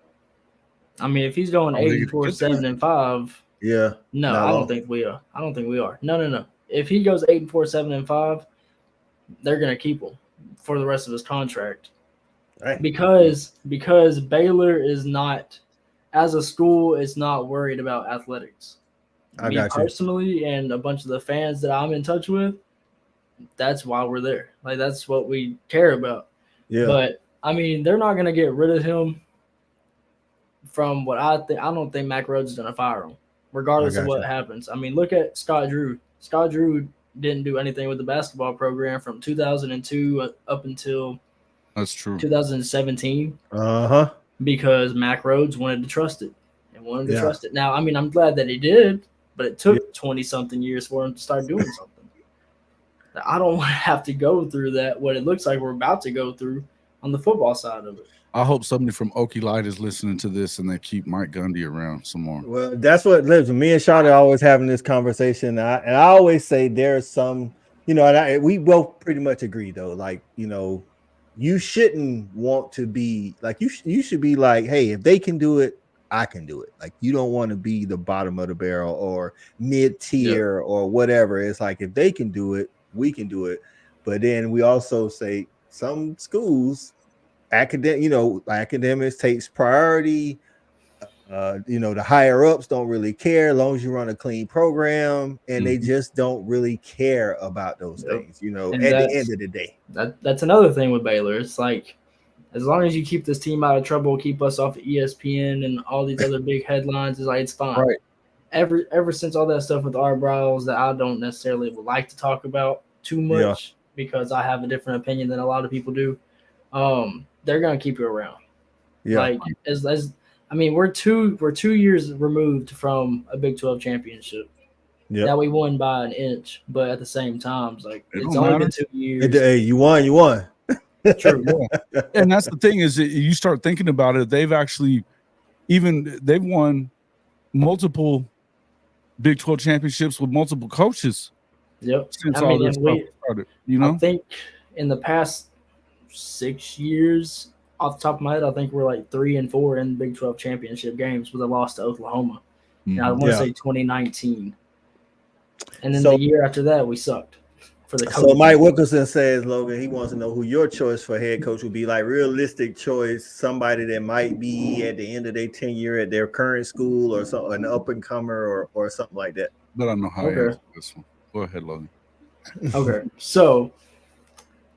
I mean, if he's going 8-4, 7-5, no, I don't think we are. No. If he goes 8-4, 7-5, they're going to keep him for the rest of his contract. Right. Because Baylor is not, as a school, is not worried about athletics. Me personally, and a bunch of the fans that I'm in touch with, that's why we're there. Like, that's what we care about. Yeah. But I mean, they're not gonna get rid of him. From what I think, I don't think Mack Rhodes is gonna fire him, regardless of what happens. I mean, look at Scott Drew. Scott Drew didn't do anything with the basketball program from 2002 up until. That's true. 2017. Because Mack Rhodes wanted to trust it and wanted to trust it. Now, I mean, I'm glad that he did, but it took 20-something years for him to start doing something. I don't want to have to go through that, what it looks like we're about to go through on the football side of it. I hope somebody from Okie Light is listening to this and they keep Mike Gundy around some more. Well, that's what lives. Me and Charlotte are always having this conversation. And I always say there's some, and we both pretty much agree, though. Like, you shouldn't want to be like you should be like, hey, if they can do it, I can do it. Like, you don't want to be the bottom of the barrel or mid-tier or whatever. It's like, if they can do it, we can do it. But then we also say some schools, academics takes priority The higher ups don't really care as long as you run a clean program, and they just don't really care about those things, And at the end of the day. That's another thing with Baylor. It's like, as long as you keep this team out of trouble, keep us off of ESPN and all these other big headlines, it's fine. Right. Ever since all that stuff with our brows that I don't necessarily would like to talk about too much because I have a different opinion than a lot of people do, they're gonna keep you around. Yeah. Like we're 2 years removed from a Big 12 championship. Yeah. That we won by an inch, but at the same time, it's only been 2 years. Hey, you won. True. Yeah. And that's the thing is that you start thinking about it. They've won multiple Big 12 championships with multiple coaches. Yep. Since all this stuff started, I think in the past 6 years, off the top of my head, I think we're like 3-4 in Big 12 championship games with a loss to Oklahoma. And I want to say 2019. And then the year after that, we sucked for the coach. So Mike Wilkerson says, Logan, he wants to know who your choice for head coach would be. Like realistic choice, somebody that might be at the end of their tenure at their current school or something, an up and comer or something like that. But I don't know how to answer this one. Go ahead, Logan. Okay, so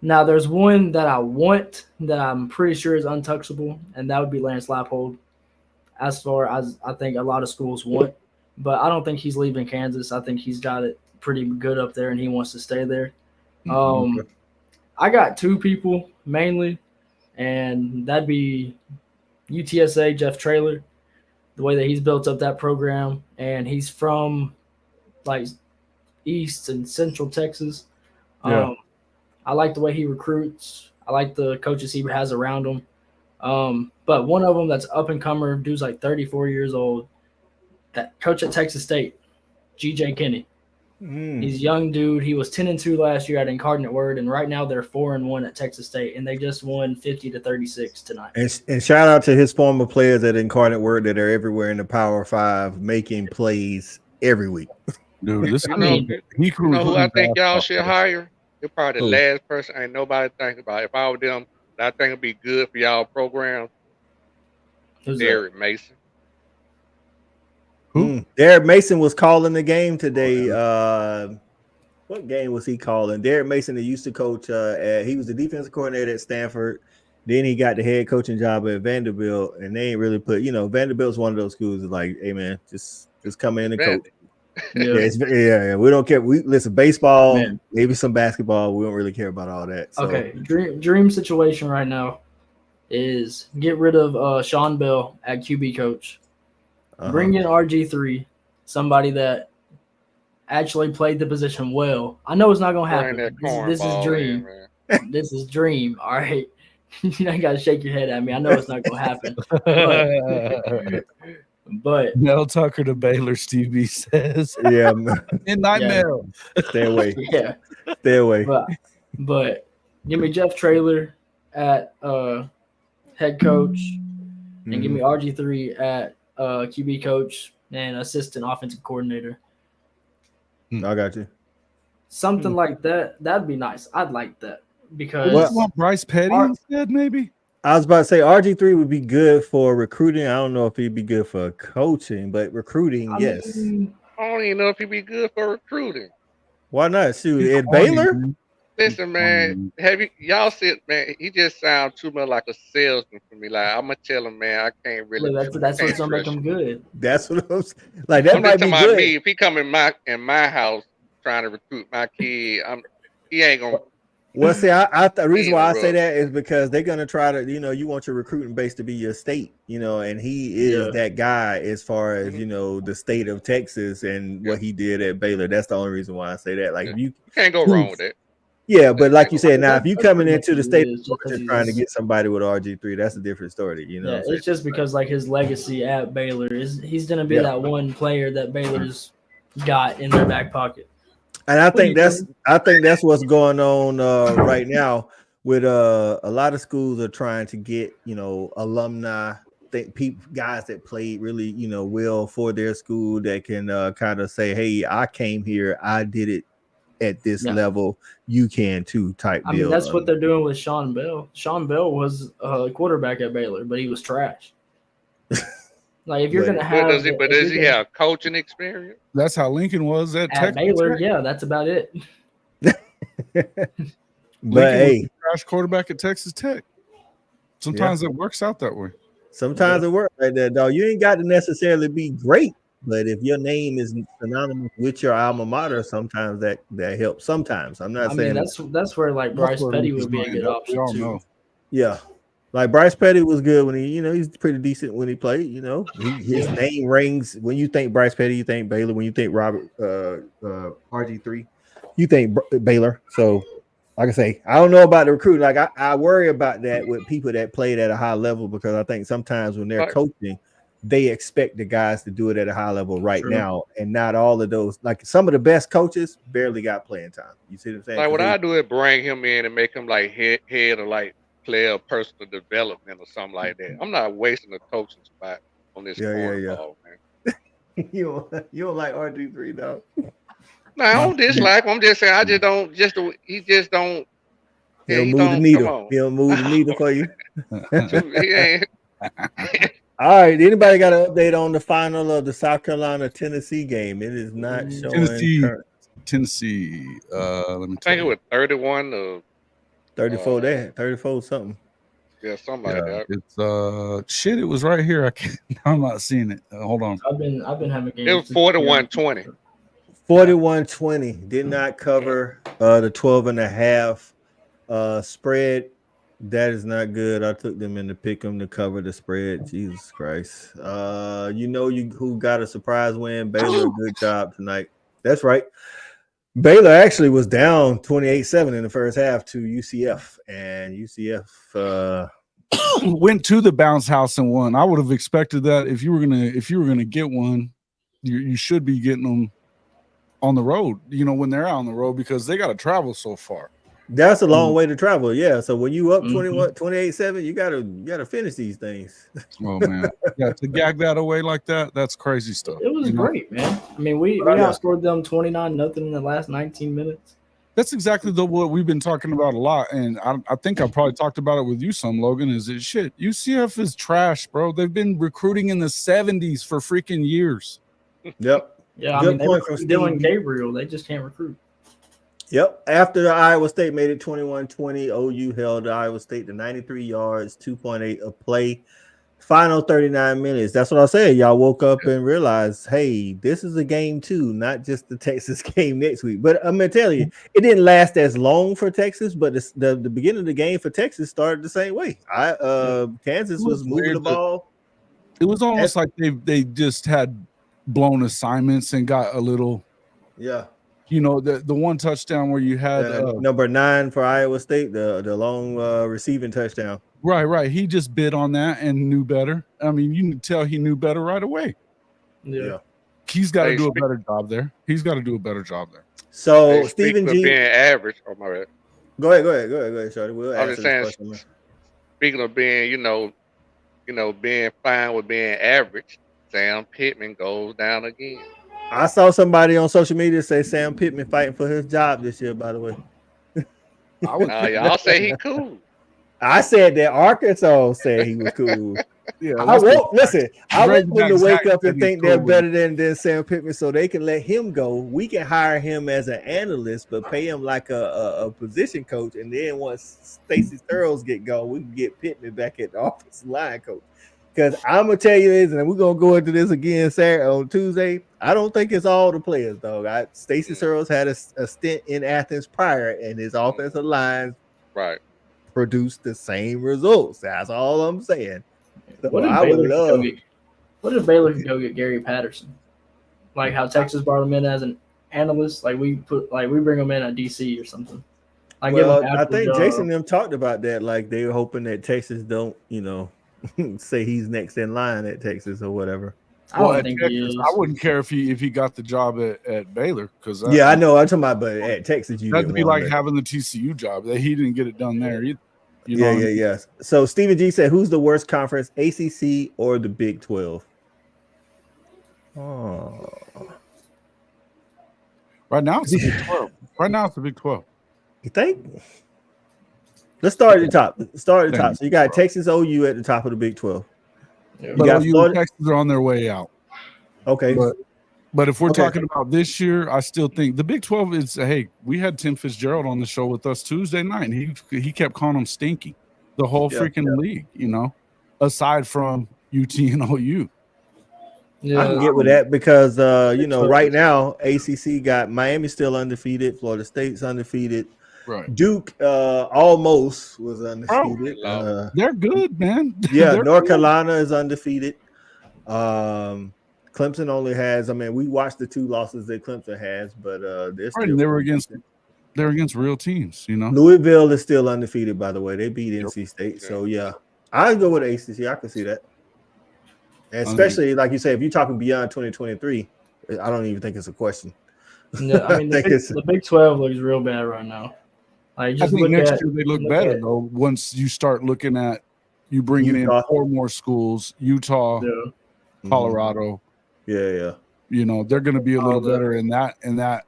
now there's one that I want that I'm pretty sure is untouchable, and that would be Lance Leipold. As far as I think a lot of schools want, but I don't think he's leaving Kansas. I think he's got it pretty good up there, and he wants to stay there. I got two people mainly, and that'd be UTSA Jeff Traylor, the way that he's built up that program, and he's from like East and Central Texas. I like the way he recruits. I like the coaches he has around him. But one of them that's up and comer, dude's like 34 years old, that coach at Texas State, G.J. Kinney. He's a young dude. He was 10-2 last year at Incarnate Word, and right now they're 4-1 at Texas State, and they just won 50-36 tonight. And shout out to his former players at Incarnate Word that are everywhere in the Power Five, making plays every week. Dude, listen, you know who I think y'all should hire? You're probably the last person ain't nobody thinking about. If I were them, I think it'd be good for y'all program. Derek Mason. Who? Derek Mason was calling the game today. What game was he calling? Derek Mason, that used to coach. He was the defensive coordinator at Stanford. Then he got the head coaching job at Vanderbilt, and they ain't really put. Vanderbilt's one of those schools that's like, hey man, just come in and coach. Yeah, we don't care. We listen, baseball, maybe some basketball. We don't really care about all that. So. Okay, dream situation right now is get rid of Sean Bell at QB coach. Bring in RG3, somebody that actually played the position well. I know it's not gonna happen. This is dream. This is dream. All right, you ain't gotta shake your head at me. I know it's not gonna happen. But Mel Tucker to Baylor, Steve B says. Yeah, midnight Mel. Stay away. Yeah, stay away. But give me Jeff Traylor at head coach, and give me RG3 at QB coach and assistant offensive coordinator. I got you. Something like that. That'd be nice. I'd like that because what Bryce Petty instead, maybe. I was about to say RG3 would be good for recruiting. I don't know if he'd be good for coaching, but recruiting, yes. I don't even know if he'd be good for recruiting. Why not? Shoot, at Baylor? Listen, man, y'all said, man, he just sounds too much like a salesman for me. Like, I'm gonna tell him, man, I can't really. That's what's gonna make him good. That's what I'm like. That might be good. Me, if he come in my house trying to recruit my kid, he ain't gonna. Well, see, the reason why I say that is because they're gonna try to, you want your recruiting base to be your state, and he is that guy as far as the state of Texas and what he did at Baylor. That's the only reason why I say that. Like, you can't go wrong with it. Yeah, but like you said, now if you coming into the state of Georgia trying to get somebody with RG3, that's a different story. It's just because like his legacy at Baylor he's gonna be that one player that Baylor's got in their back pocket. And I think that's what's going on right now with a lot of schools are trying to get alumni, guys that played really well for their school that can kind of say, hey, I came here, I did it at this level, you can too type deal. I mean, that's what they're doing with Sean Bell. Sean Bell was a quarterback at Baylor, but he was trash. Like if you're gonna But have, does he have coaching experience? That's how Lincoln was at Texas Baylor, Tech. yeah, that's about it. But hey, was the trash quarterback at Texas Tech. Sometimes it works out that way. Sometimes it works like that, dog. You ain't got to necessarily be great, but if your name is synonymous with your alma mater, sometimes that helps. Sometimes I'm not saying that's where like Bryce Petty would be a good option too. Know. Yeah, like Bryce Petty was good when he's pretty decent when he played. His name rings when you think Bryce Petty, you think Baylor. When you think Robert RG3, you think Baylor. So. Like I say, I don't know about the recruiting. Like I worry about that with people that played at a high level because I think sometimes when they're coaching, they expect the guys to do it at a high level now, and not all of those. Like some of the best coaches barely got playing time. You see what I'm saying? Like what I do is bring him in and make him like head of like player personal development or something like that. I'm not wasting a coaching spot on this cornball, man. You don't like RG3 though. No, I don't dislike him. I'm just saying he just don't. He don't move the needle. He don't move the needle for you. He ain't. All right. Anybody got an update on the final of the South Carolina Tennessee game? It is not showing. Tennessee. Let me. I think it was 31 or 34. 34 something. Yeah, something like that. It's shit. It was right here. I'm not seeing it. Hold on. I've been having games. It was 41-20. 41-20 did not cover the 12.5 spread. That is not good. I took them in to pick them to cover the spread. Jesus Christ. Who got a surprise win? Baylor. Good job tonight. That's right. Baylor actually was down 28-7 in the first half to UCF, and UCF went to the bounce house and won. I would have expected that if you were gonna get one, you should be getting them on the road, when they're out on the road because they got to travel so far. That's a long way to travel. Yeah. So when you up 28-7, you gotta finish these things. Oh man. Yeah, to gag that away like that, that's crazy stuff. It was great, man. I mean, we outscored them 29-0 in the last 19 minutes. That's exactly what we've been talking about a lot. And I think I probably talked about it with you some, Logan, is that shit. UCF is trash, bro. They've been recruiting in the 70s for freaking years. Yep. Yeah, I mean, they recruit Dylan Gabriel. They just can't recruit. Yep. After Iowa State made it 21-20, OU held Iowa State to 93 yards, 2.8 of play. Final 39 minutes. That's what I said. Y'all woke up and realized, hey, this is a game too, not just the Texas game next week. But I'm going to tell you, it didn't last as long for Texas, but the beginning of the game for Texas started the same way. Kansas was moving the ball. It was almost like they just had blown assignments and got a little the one touchdown where you had number 9 for Iowa State, the long receiving touchdown. Right. He just bid on that and knew better. I mean, you can tell he knew better right away. Yeah. He's got to do a better job there. So Stephen G. being average. Oh my bad. Go ahead, Shorty. We'll I was just saying. Speaking of being, being fine with being average, Sam Pittman goes down again. I saw somebody on social media say Sam Pittman fighting for his job this year, by the way. Y'all say he cool. I said that Arkansas said he was cool. Yeah, I want them to wake up and think they're better than Sam Pittman so they can let him go. We can hire him as an analyst, but pay him like a position coach. And then once Stacey Thurls get going, we can get Pittman back at the offensive line coach. Because I'm going to tell you this, and we're going to go into this again Saturday on Tuesday. I don't think it's all the players, dog. Stacey Thurls had a stint in Athens prior, and his offensive line produced the same results. That's all I'm saying. So what if Baylor could go get Gary Patterson? Like how Texas brought him in as an analyst, like we bring him in at DC or something. I think Jason and them talked about that. Like they were hoping that Texas don't, say he's next in line at Texas or whatever. I don't think he is. I wouldn't care if he got the job at Baylor because I know I'm talking about, but at Texas that'd be like having the TCU job that he didn't get it done there either. Yeah. So Stephen G said, "Who's the worst conference, ACC or the Big 12?" Oh, right now it's the Big 12. Right now it's the Big 12. You think? Let's start at the top. So you got Texas OU at the top of the Big 12. Yeah. But got OU Florida- and Texas are on their way out. Okay. But if we're Okay. talking about this year, I still think the Big 12 is. Hey, we had Tim Fitzgerald on the show with us Tuesday night, and he kept calling them stinky, the whole freaking league. You know, aside from UT and OU. Yeah, I can get with that because you know, 12 right is- now ACC got Miami still undefeated, Florida State's undefeated, Right. Duke almost was undefeated. They're good, man. Yeah, They're North good. Carolina is undefeated. Clemson only has. I mean, we watched the 2 losses that Clemson has, but they're Right, still. they were against real teams, you know. Louisville is still undefeated, by the way. They beat Yep. NC State, so yeah, I'd go with ACC. I can see that, and especially like you say, if you're talking beyond 2023, I don't even think it's a question. Yeah, I mean the Big 12 looks real bad right now. Like I just think look next at year they look better though. Once you start looking at you bringing Utah. in 4 more schools, Utah, Colorado. Yeah. You know, they're going to be a little All that. better in that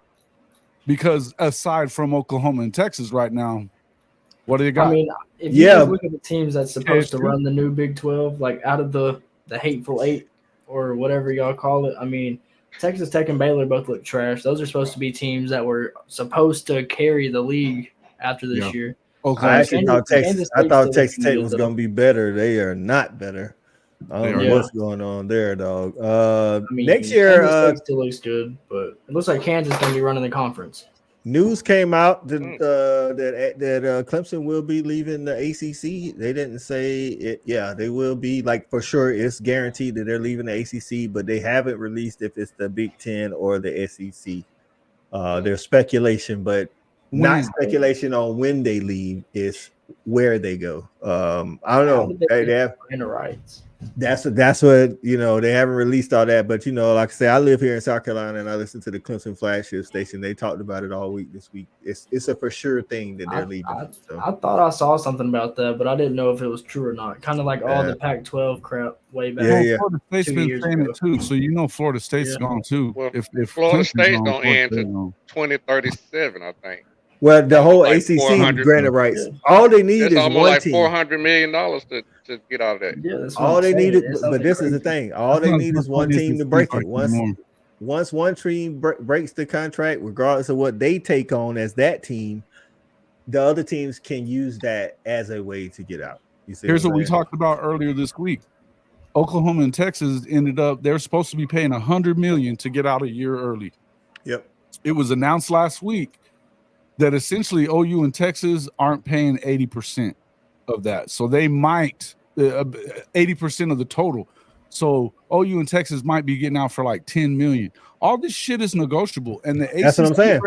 because aside from Oklahoma and Texas right now, what do they got? I mean, if you Yeah. just look at the teams that's supposed to KSU. run the new Big 12, like out of the hateful 8 or whatever y'all call it, I mean, Texas Tech and Baylor both look trash. Those are supposed to be teams that were supposed to carry the league after this year. I actually thought Kansas I thought State's Texas still Tech looking was good, going to be better. They are not better. I don't know Yeah. what's going on there, dog. I mean, Next year, Kansas State still looks good, but it looks like Kansas is going to be running the conference. news came out that Clemson will be leaving the ACC. They didn't say it. Yeah, they will be, like, for sure. It's guaranteed that they're leaving the ACC, but they haven't released if it's the Big Ten or the SEC. There's speculation, but not speculation on when they leave. Is where they go. I don't know. They have rights. That's what, you know, they haven't released all that, but, you know, like I say, I live here in South Carolina and I listen to the Clemson flagship station. They talked about it all week this week. It's a for sure thing that they're leaving. I thought I saw something about that, but I didn't know if it was true or not. Kind of like all the Pac-12 crap way back. Yeah. Florida State's been saying it too, so you know Florida State's gone too. Well, if Florida Clemson's State's gone, gonna end Florida to State's 2037, I think. Well, the whole Like ACC 400 granted rights. All they need That's is almost one like team. $400 million to get out of that. Yeah, that's what All I'm they saying. need is, It's but something this is the crazy. thing. All they need is one team to break it. more. Once one team breaks the contract, regardless of what they take on as that team, the other teams can use that as a way to get out. You see Here's what we I'm saying? talked about earlier this week. Oklahoma and Texas ended up, they're supposed to be paying $100 million to get out a year early. Yep. It was announced last week that essentially OU and Texas aren't paying 80% of that. So they might 80% of the total. So OU and Texas might be getting out for like $10 million. All this shit is negotiable. And the That's what I'm saying.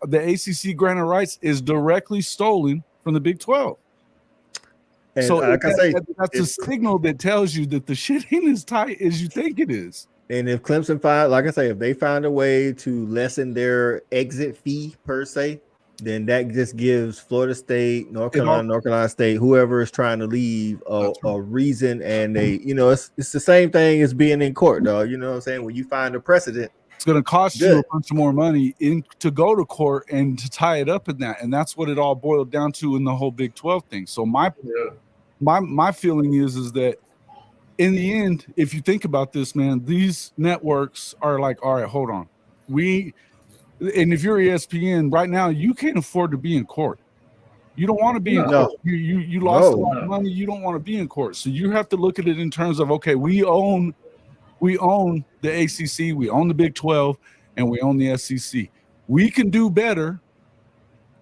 The ACC granted rights is directly stolen from the Big 12. And So like I say, that's a signal that tells you that the shit ain't as tight as you think it is. and if Clemson find, like I say, if they find a way to lessen their exit fee per se, then that just gives Florida State, North Carolina State, whoever is trying to leave a reason. And they, you know, it's the same thing as being in court, dog. You know what I'm saying? When you find a precedent, it's going to cost you a bunch of more money to go to court and to tie it up in that. And that's what it all boiled down to in the whole Big 12 thing. So my feeling is that in the end, if you think about this, man, these networks are like, all right, hold on. And if you're ESPN right now, you can't afford to be in court. You don't want to be in court. You lost a lot of money. You don't want to be in court. So you have to look at it in terms of, okay, we own the ACC, we own the Big 12, and we own the SEC. We can do better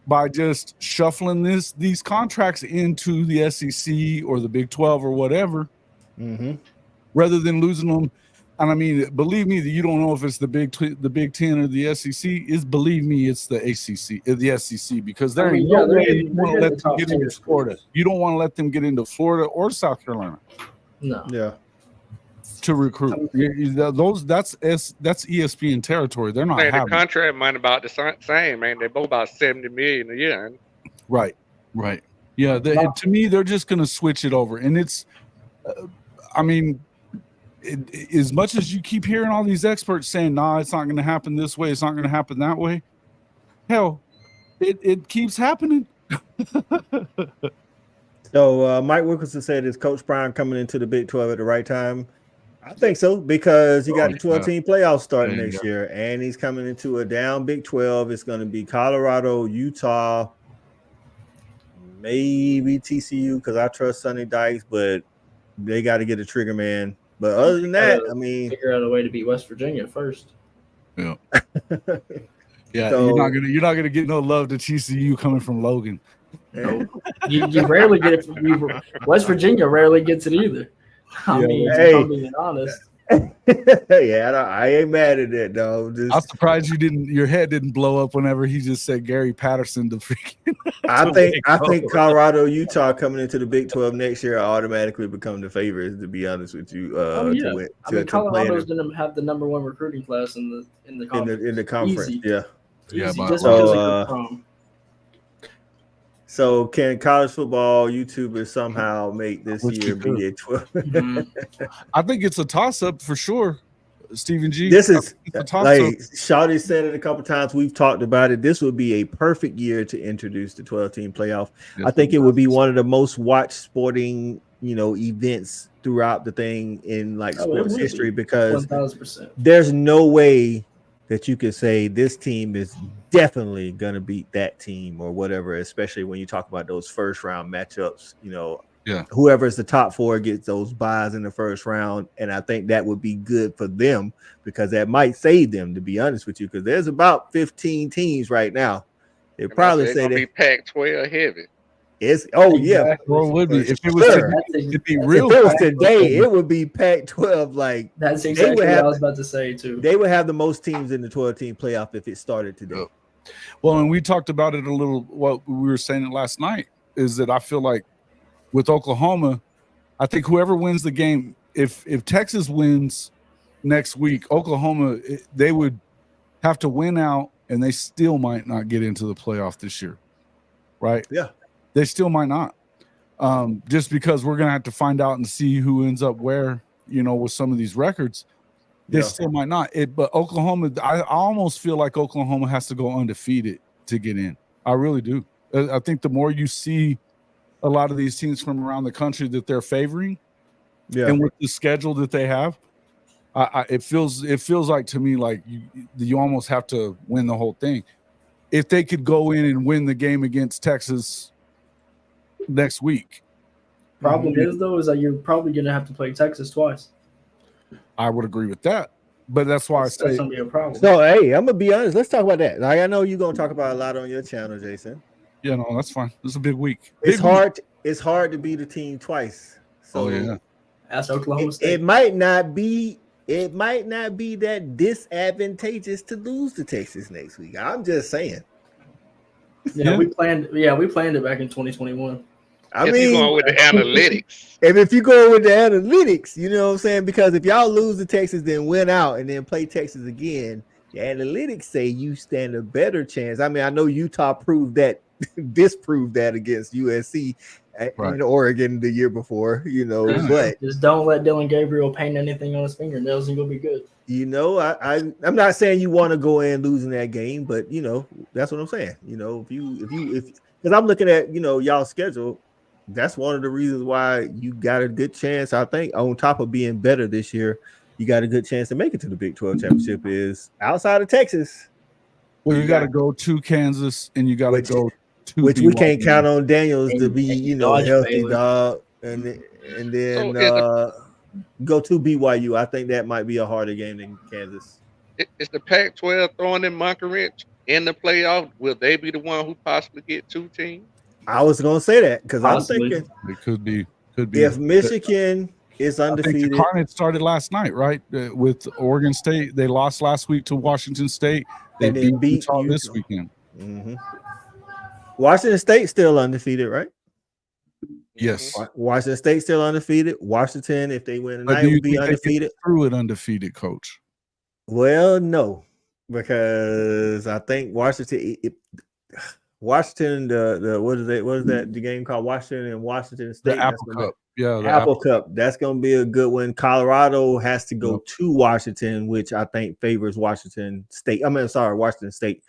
by just shuffling these contracts into the SEC or the Big 12 or whatever, rather than losing them. And I mean, believe me, that you don't know if it's the Big 10 or the SEC. Believe me, it's the ACC, the SEC, because there ain't no way you want to let them get into Florida. You don't want to let them get into Florida or South Carolina. No. Yeah. To recruit. That's ESPN territory. They're not having the contract money about the same, man. They're both about $70 million a year. Right. Yeah. To me, they're just going to switch it over, and it's. I mean. As much as you keep hearing all these experts saying, nah, it's not going to happen this way, it's not going to happen that way, hell, it keeps happening. So Mike Wilkinson said, "Is Coach Brown coming into the Big 12 at the right time?" I think so, because you got the 12-team playoffs starting next year, and he's coming into a down Big 12. It's going to be Colorado, Utah, maybe TCU, because I trust Sonny Dykes, but they got to get a trigger man. But other than that, I mean, figure out a way to beat West Virginia first. Yeah, yeah. So, you're not gonna get no love to TCU coming from Logan. No, you rarely get it from West Virginia. Rarely gets it either. I mean, if I'm being honest. Yeah, I ain't mad at that, though. I'm surprised your head didn't blow up whenever he just said Gary Patterson to freaking. I think Colorado, Utah coming into the Big 12 next year automatically become the favorites. To be honest with you, Colorado's going to have the number 1 recruiting class in the conference. In the conference, Easy. yeah. Just because of So can college football YouTubers somehow make this year be a 12? I think it's a toss-up for sure, Stephen G. This is like Shawty said it a couple times. We've talked about it. This would be a perfect year to introduce the 12-team playoff. Yes, I think it would be one of the most watched sporting, events throughout the thing in sports history, because 1,000%. There's no way that you could say this team is definitely going to beat that team or whatever, especially when you talk about those first round matchups. Whoever's the top 4 gets those buys in the first round, and I think that would be good for them, because that might save them, to be honest with you, because there's about 15 teams right now. They probably say they be Pac-12 heavy. It's yeah, well, it would be if it was it'd be real. If it was today, it would be Pac-12. Like that's exactly what I was about to say too. They would have the most teams in the 12-team playoff if it started today. Well, and we talked about it a little. What we were saying last night is that I feel like with Oklahoma, I think whoever wins the game, if Texas wins next week, Oklahoma, they would have to win out, and they still might not get into the playoff this year, right? Yeah. They still might not, just because we're going to have to find out and see who ends up where, with some of these records. They still might not. But Oklahoma, I almost feel like Oklahoma has to go undefeated to get in. I really do. I think the more you see a lot of these teams from around the country that they're favoring, and with the schedule that they have, it feels like to me like you almost have to win the whole thing. If they could go in and win the game against Texas next week. Problem is that you're probably going to have to play Texas twice. I would agree with that, but that's why I say that's going to be a problem. So, hey, I'm gonna be honest. Let's talk about that. Like, I know you're gonna talk about a lot on your channel, Jason. Yeah, no, that's fine. This is a big week. It's hard to beat a team twice. So that's Oklahoma State. It might not be that disadvantageous to lose to Texas next week. I'm just saying. Yeah, we planned it back in 2021. I mean, you're going with the analytics. And if you go with the analytics, you know what I'm saying? Because if y'all lose to Texas, then win out and then play Texas again, the analytics say you stand a better chance. I mean, I know Utah disproved that against USC in Oregon the year before, but just don't let Dylan Gabriel paint anything on his fingernails and you'll be good. I'm not saying you want to go in losing that game, but that's what I'm saying. If because I'm looking at y'all's schedule, that's one of the reasons why you got a good chance. I think on top of being better this year, you got a good chance to make it to the Big 12 championship. Is outside of Texas. Well, you got to go to Kansas, and you got to go to which we can't count on Daniels to be a healthy dog, and then go to BYU. I think that might be a harder game than Kansas. Is the Pac-12 throwing in monkey wrench in the playoff? Will they be the one who possibly get 2 teams? I was going to say that because I'm thinking it could be. If Michigan is undefeated. I think the carnage started last night, right? With Oregon State, they lost last week to Washington State. They beat Utah this weekend. Mm-hmm. Washington State still undefeated, right? Yes. Washington State still undefeated. Washington, if they win tonight, will be undefeated. Through it undefeated, Coach. Well, no, because I think Washington, the what is that? The game called Washington and Washington State. The Apple Cup. Apple Cup. That's going to be a good one. Colorado has to go to Washington, which I think favors Washington State. Washington State.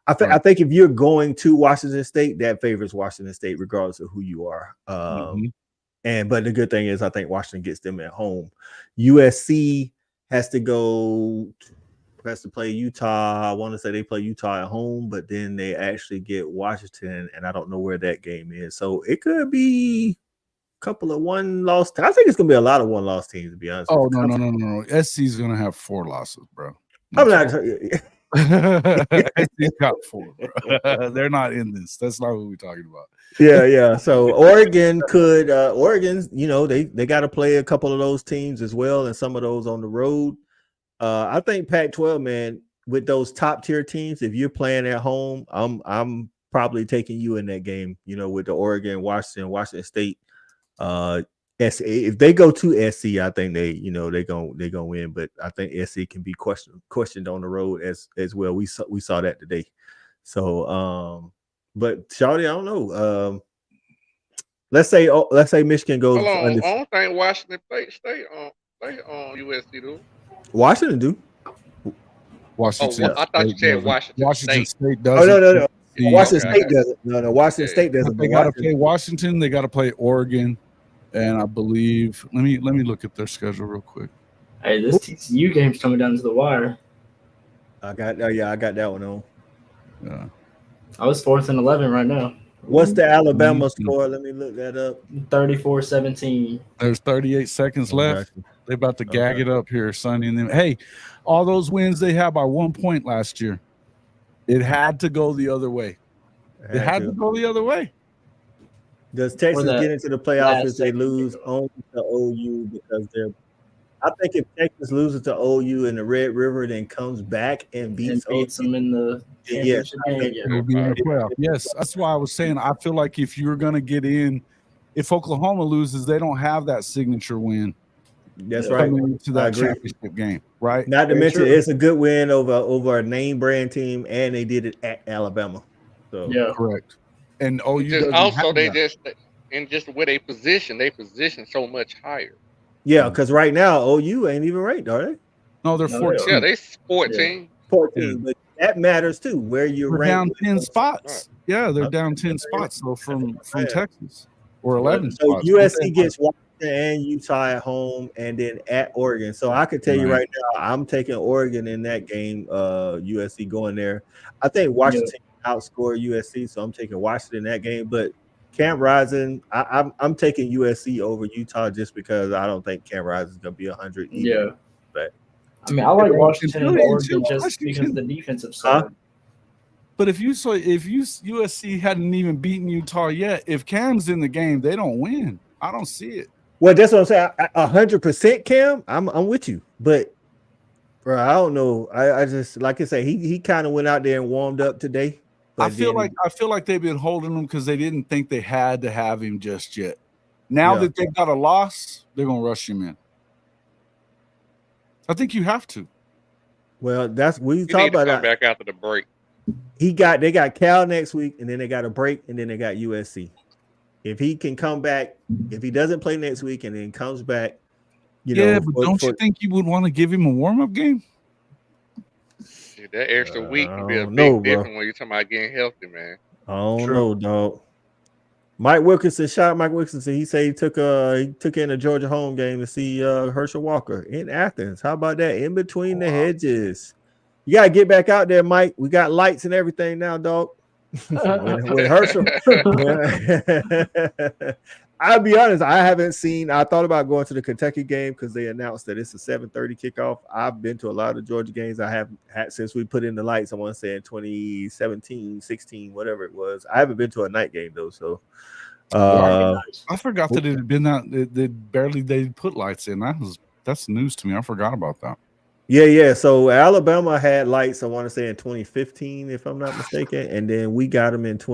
I think if you're going to Washington State, that favors Washington State regardless of who you are. But the good thing is, I think Washington gets them at home. USC has to play Utah. I want to say they play Utah at home, but then they actually get Washington, and I don't know where that game is. So it could be a couple of one-loss. I think it's going to be a lot of one-loss teams, to be honest. Oh, no. SC is going to have 4 losses, bro. I'm not. SC's got 4, bro. They're not in this. That's not what we're talking about. Yeah. So Oregon could. Oregon's, they got to play a couple of those teams as well, and some of those on the road. I think Pac-12, man, with those top tier teams, if you're playing at home, I'm probably taking you in that game. With the Oregon, Washington State, SC. If they go to SC, I think they gonna win. But I think SC can be questioned on the road as well. We saw that today. So, but Shawty, I don't know. Let's say Michigan goes. I don't think Washington State on USC do. Washington do. Washington. I thought you said Washington State doesn't. Oh no. Washington State doesn't. No. Washington State doesn't. They got to play Washington. They got to play Oregon, and I believe. Let me look at their schedule real quick. Hey, this TCU game's coming down to the wire. I got that one on. Yeah. I was 4th and 11 right now. What's the Alabama score? Let me look that up. 34-17. There's 38 seconds left. They're about to gag it up here, Sonny. And then, hey, all those wins they had by 1 point last year. It had to go the other way. It had to go the other way. Does Texas get into the playoffs if they lose only to OU because they're? I think if Texas loses to OU in the Red River, then comes back and beats them in the championship game. It'll be in the playoff. Yes, that's why I was saying. I feel like if you're going to get in, if Oklahoma loses, they don't have that signature win. That's right. To that championship game, right? Not to mention, it's a good win over a name brand team, and they did it at Alabama. So correct. And OU also just where they position so much higher. Yeah, because right now OU ain't even ranked, are they? No, they're 14. Yeah, they 14. 14, but that matters too. Where you're ranked down 10 spots. Right. Yeah, they're down 10 spots though from Texas, or 11 spots. USC gets Washington and Utah at home, and then at Oregon. So I could tell you right now, I'm taking Oregon in that game. USC going there. I think Washington outscore USC, so I'm taking Washington in that game, but. Camp Rising, I'm taking USC over Utah just because I don't think Camp Rising is going to be 100 either. Yeah. But I mean, I like Washington and Oregon just because of the defensive side. But if USC hadn't even beaten Utah yet, if Cam's in the game, they don't win. I don't see it. Well, that's what I'm saying. 100% Cam, I'm with you. But bro, I don't know. I just like I say, he kind of went out there and warmed up today. I feel like they've been holding him because they didn't think they had to have him just yet. Now that they've got a loss, they're gonna rush him in. I think you have to. Well, that's we talk about that. Back after the break. They got Cal next week, and then they got a break, and then they got USC. If he can come back, if he doesn't play next week and then comes back, but don't you think you would want to give him a warm-up game? That extra week can be a big difference when you're talking about getting healthy, man. I don't know, dog. Mike Wilkinson, he said he took in a Georgia home game to see Herschel Walker in Athens. How about that? In between the hedges. You gotta get back out there, Mike. We got lights and everything now, dog. with Herschel. I'll be honest, I haven't seen. I thought about going to the Kentucky game because they announced that it's a 7:30 kickoff. I've been to a lot of Georgia games. I have had since we put in the lights. I want to say in 2017, 16, whatever it was. I haven't been to a night game though. So I forgot that it had been that they put lights in. That's news to me. I forgot about that. Yeah. So Alabama had lights, I want to say in 2015, if I'm not mistaken. And then we got them in at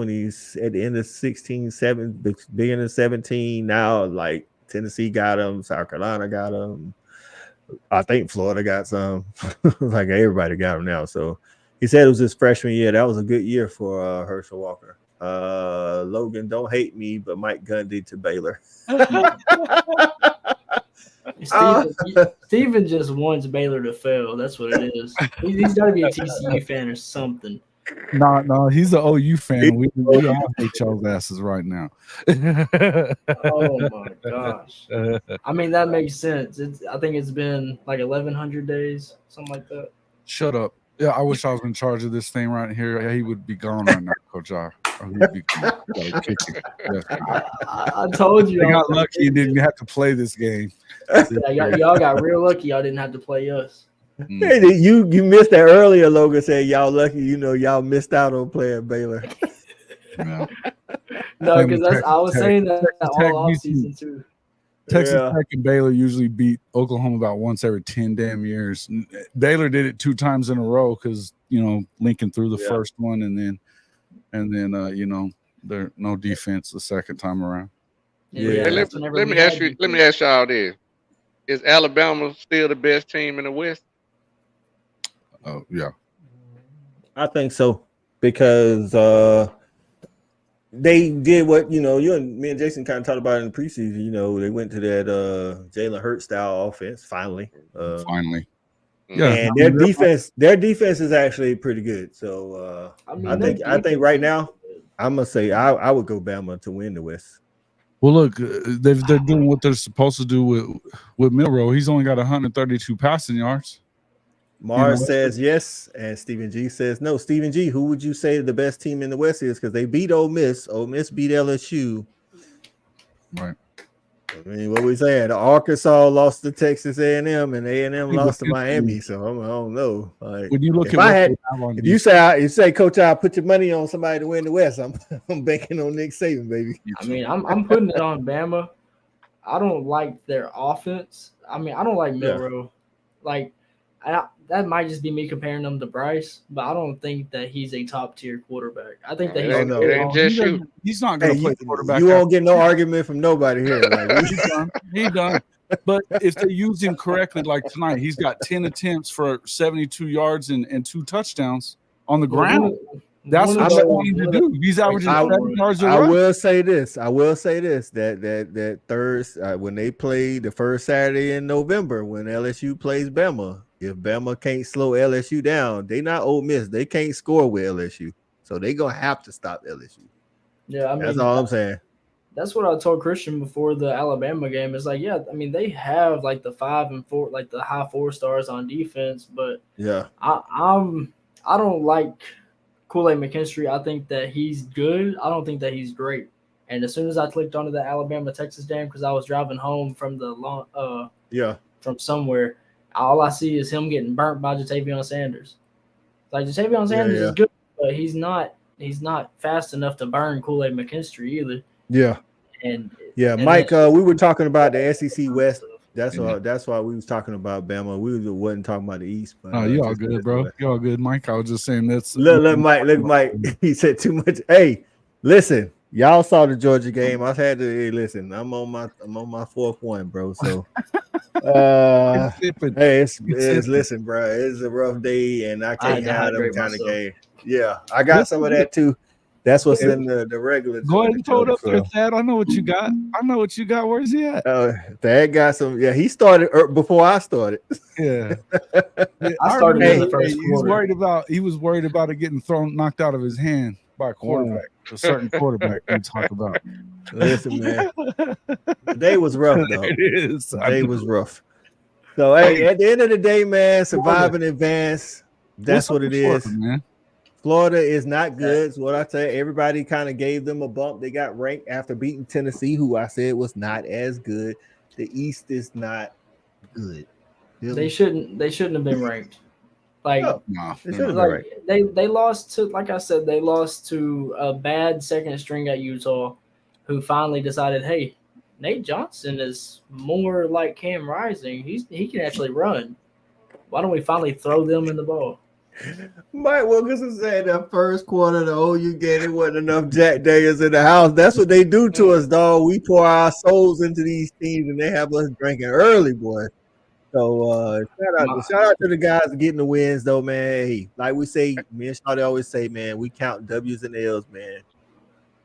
the end of 16, beginning of 17. Now, like Tennessee got them, South Carolina got them. I think Florida got some. Like everybody got them now. So he said it was his freshman year. That was a good year for Herschel Walker. Logan, don't hate me, but Mike Gundy to Baylor. Steven just wants Baylor to fail. That's what it is. He's got to be a TCU fan or something. No, he's an OU fan. We all hate y'all's asses right now. Oh my gosh! I mean, that makes sense. I think it's been like 1,100 days, something like that. Shut up. Yeah, I wish I was in charge of this thing right here. He would be gone right now, Coach R. He'd be gone. Gotta kick him. Yes. I told you. I got lucky and didn't have to play this game. Yeah, y'all got real lucky. Y'all didn't have to play us. Hey, you missed that earlier. Logan said y'all lucky. Y'all missed out on playing Baylor. Yeah. No, because I was saying that all offseason too. Texas Tech and Baylor usually beat Oklahoma about once every 10 damn years. Baylor did it 2 times in a row because Lincoln threw the first one and then there no defense the second time around. Yeah. Hey, let me ask y'all this: is Alabama still the best team in the West? Oh yeah, I think so because they did what you and me and Jason kind of talked about in the preseason. They went to that Jalen Hurts style offense finally. Yeah, and their defense is actually pretty good. So I think right now I'm gonna say I would go Bama to win the West. Well, look, they're doing what they're supposed to do with Milroe. He's only got 132 passing yards. Mars says yes, and Stephen G says no. Stephen G, who would you say the best team in the West is? Because they beat Ole Miss. Ole Miss beat LSU. Right. I mean, what we saying? Arkansas lost to Texas A&M, and A&M lost to Miami. So I don't know. Like, when you look if you say, Coach, I put your money on somebody to win the West, I'm banking on Nick Saban, baby. I mean, I'm putting it on Bama. I don't like their offense. I mean, I don't like Milroe. Like, that might just be me comparing them to Bryce, but I don't think that he's a top tier quarterback. I think that he's not going to play quarterback. You won't get no argument from nobody here. Like, he's done. But if they use him correctly, like tonight, he's got 10 attempts for 72 yards and 2 touchdowns on the ground. That's what I want him to do. He's averaging 7 yards a run. I will say this. That Thursday when they play the first Saturday in November when LSU plays Bama, if Bama can't slow LSU down, they not Ole Miss. They can't score with LSU, so they gonna have to stop LSU. Yeah, I mean, that's all I'm saying. That's what I told Christian before the Alabama game. It's like, I mean, they have like the 5 and 4, like the high 4 stars on defense, but I don't like Kool-Aid McKinstry. I think that he's good. I don't think that he's great. And as soon as I clicked onto the Alabama-Texas game, because I was driving home from from somewhere, all I see is him getting burnt by Jatavion Sanders. Like, Jatavion Sanders is good, but he's not fast enough to burn Kool-Aid McKinstry either. Yeah. And Mike, we were talking about the SEC West. That's why we was talking about Bama. We wasn't talking about the East. But, you all good, bro. You all good, Mike. I was just saying that's look, Mike. He said too much. Hey, listen, y'all saw the Georgia game. I had to listen. I'm on my 4th one, bro. So, hey, it's listen, bro. It's a rough day, and I can't have them kind of game. Yeah, I got some of that too. That's what's in the regular. Go ahead and throw it up there, Thad. I know what you got. Where's he at? Thad got some. Yeah, he started before I started. Yeah. I started in the first quarter. He was worried about it getting knocked out of his hand by a quarterback. A certain quarterback we talk about. Listen, man. The day was rough, though. It is. The day was rough. So, hey, at the end of the day, man, survive in advance. That's what it is. Man? Florida is not good. So what I tell you, everybody kind of gave them a bump. They got ranked after beating Tennessee, who I said was not as good. The East is not good. They shouldn't have been ranked. Like, they lost to, like I said, they lost to a bad second string at Utah, who finally decided, hey, Nate Johnson is more like Cam Rising. He can actually run. Why don't we finally throw them in the ball? Mike Wilkinson said that first quarter, the OU game, it wasn't enough Jack Daniels in the house. That's what they do to us, dog. We pour our souls into these teams, and they have us drinking early, boy. So shout out to the guys getting the wins, though, man. Hey, like we say, me and Shawty always say, man, we count W's and L's, man.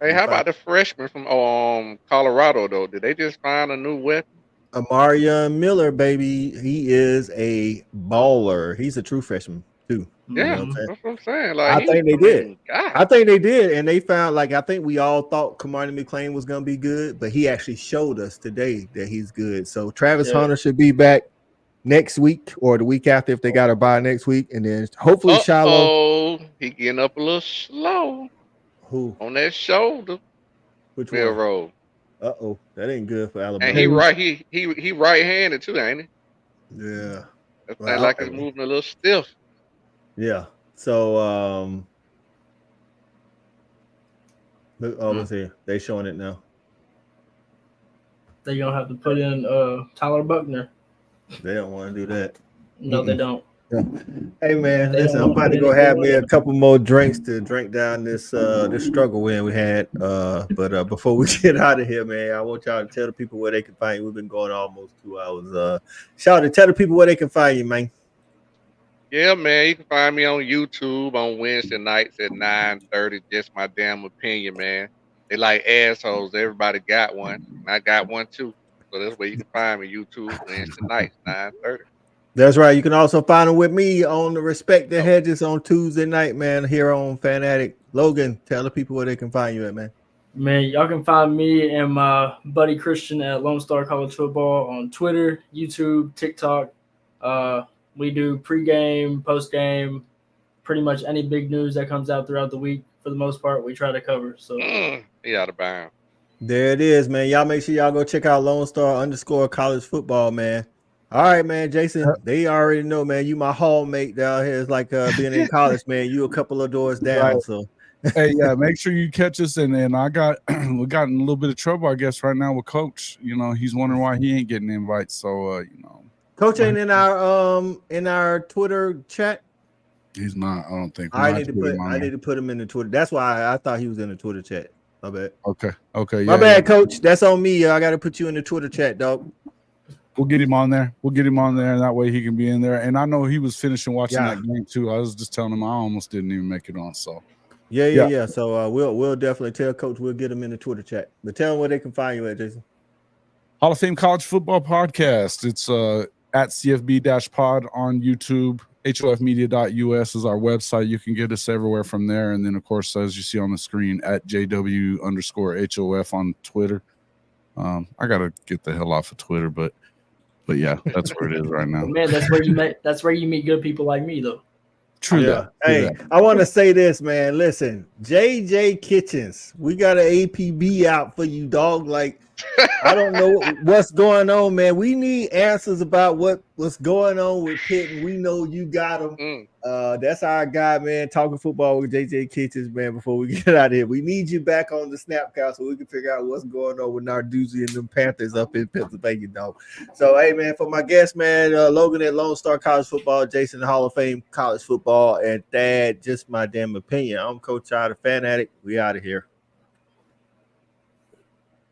Hey, how about the freshman from Colorado, though? Did they just find a new weapon? Amarion Miller, baby. He is a baller. He's a true freshman, too. Yeah, You know what I'm saying? that's what I'm saying. Like, I think they did. God. I think they did, and they found I think we all thought Kamani McLean was gonna be good, but he actually showed us today that he's good. So Travis Hunter should be back next week or the week after if they got a bye next week, and then hopefully Shiloh. Oh, he getting up a little slow. Who on that shoulder? Which Railroad. one? That ain't good for Alabama. And he right-handed too, ain't he? Yeah. That thing like it's moving a little stiff. Yeah. So let's see. They showing it now. They're gonna have to put in Tyler Buckner. They don't want to do that. No, they don't. Yeah. Hey man, listen, I'm about to go have me a couple more drinks to drink down this struggle win we had. But before we get out of here, man, I want y'all to tell the people where they can find you. We've been going almost 2 hours. Shout out to tell the people where they can find you, man. Yeah, man, you can find me on YouTube on Wednesday nights at 9:30. Just my damn opinion, man. They like assholes. Everybody got one. And I got one too. So that's where you can find me, YouTube Wednesday nights, 9:30. That's right. You can also find them with me on the Respect the Hedges on Tuesday night, man, here on Fanatic. Logan, tell the people where they can find you at, man. Man, y'all can find me and my buddy Christian at Lone Star College Football on Twitter, YouTube, TikTok. We do pregame, postgame, pretty much any big news that comes out throughout the week. For the most part, we try to cover. So he out of bounds. There it is, man. Y'all make sure y'all go check out Lone Star _college football, man. All right, man, Jason. They already know, man. You my hallmate down here. It's like being in college, man. You a couple of doors down. Right. So hey, yeah, make sure you catch us. And we got in a little bit of trouble, I guess, right now with Coach. You know, he's wondering why he ain't getting invites. So Coach ain't in our Twitter chat. He's not. I don't think. I need to put him in the Twitter. That's why I thought he was in the Twitter chat. My bad. Okay. My bad, Coach. That's on me. I got to put you in the Twitter chat, dog. We'll get him on there. And that way he can be in there. And I know he was finishing watching that game too. I was just telling him I almost didn't even make it on. So yeah. So we'll definitely tell Coach we'll get him in the Twitter chat. But tell him where they can find you at, Jason. Hall of Fame College Football Podcast. It's at CFB-pod on YouTube. HOFmedia.us is our website. You can get us everywhere from there. And then, of course, as you see on the screen, at JW_HOF on Twitter. I got to get the hell off of Twitter, but yeah, that's where it is right now. Man, that's where you meet good people like me, though. True. Yeah. Hey, I want to say this, man. Listen, JJ Kitchens, we got an APB out for you, dog. Like, I don't know what's going on, man. We need answers about what's going on with Pitt, and we know you got them. That's our guy, man. Talking football with JJ Kitchens, man. Before we get out of here, we need you back on the snap count so we can figure out what's going on with Narduzzi and them Panthers up in Pennsylvania, dog. So, hey, man, for my guest, man, Logan at Lone Star College Football, Jason Hall of Fame College Football, and Thad, just my damn opinion. I'm Coach Out of Fanatic. We out of here.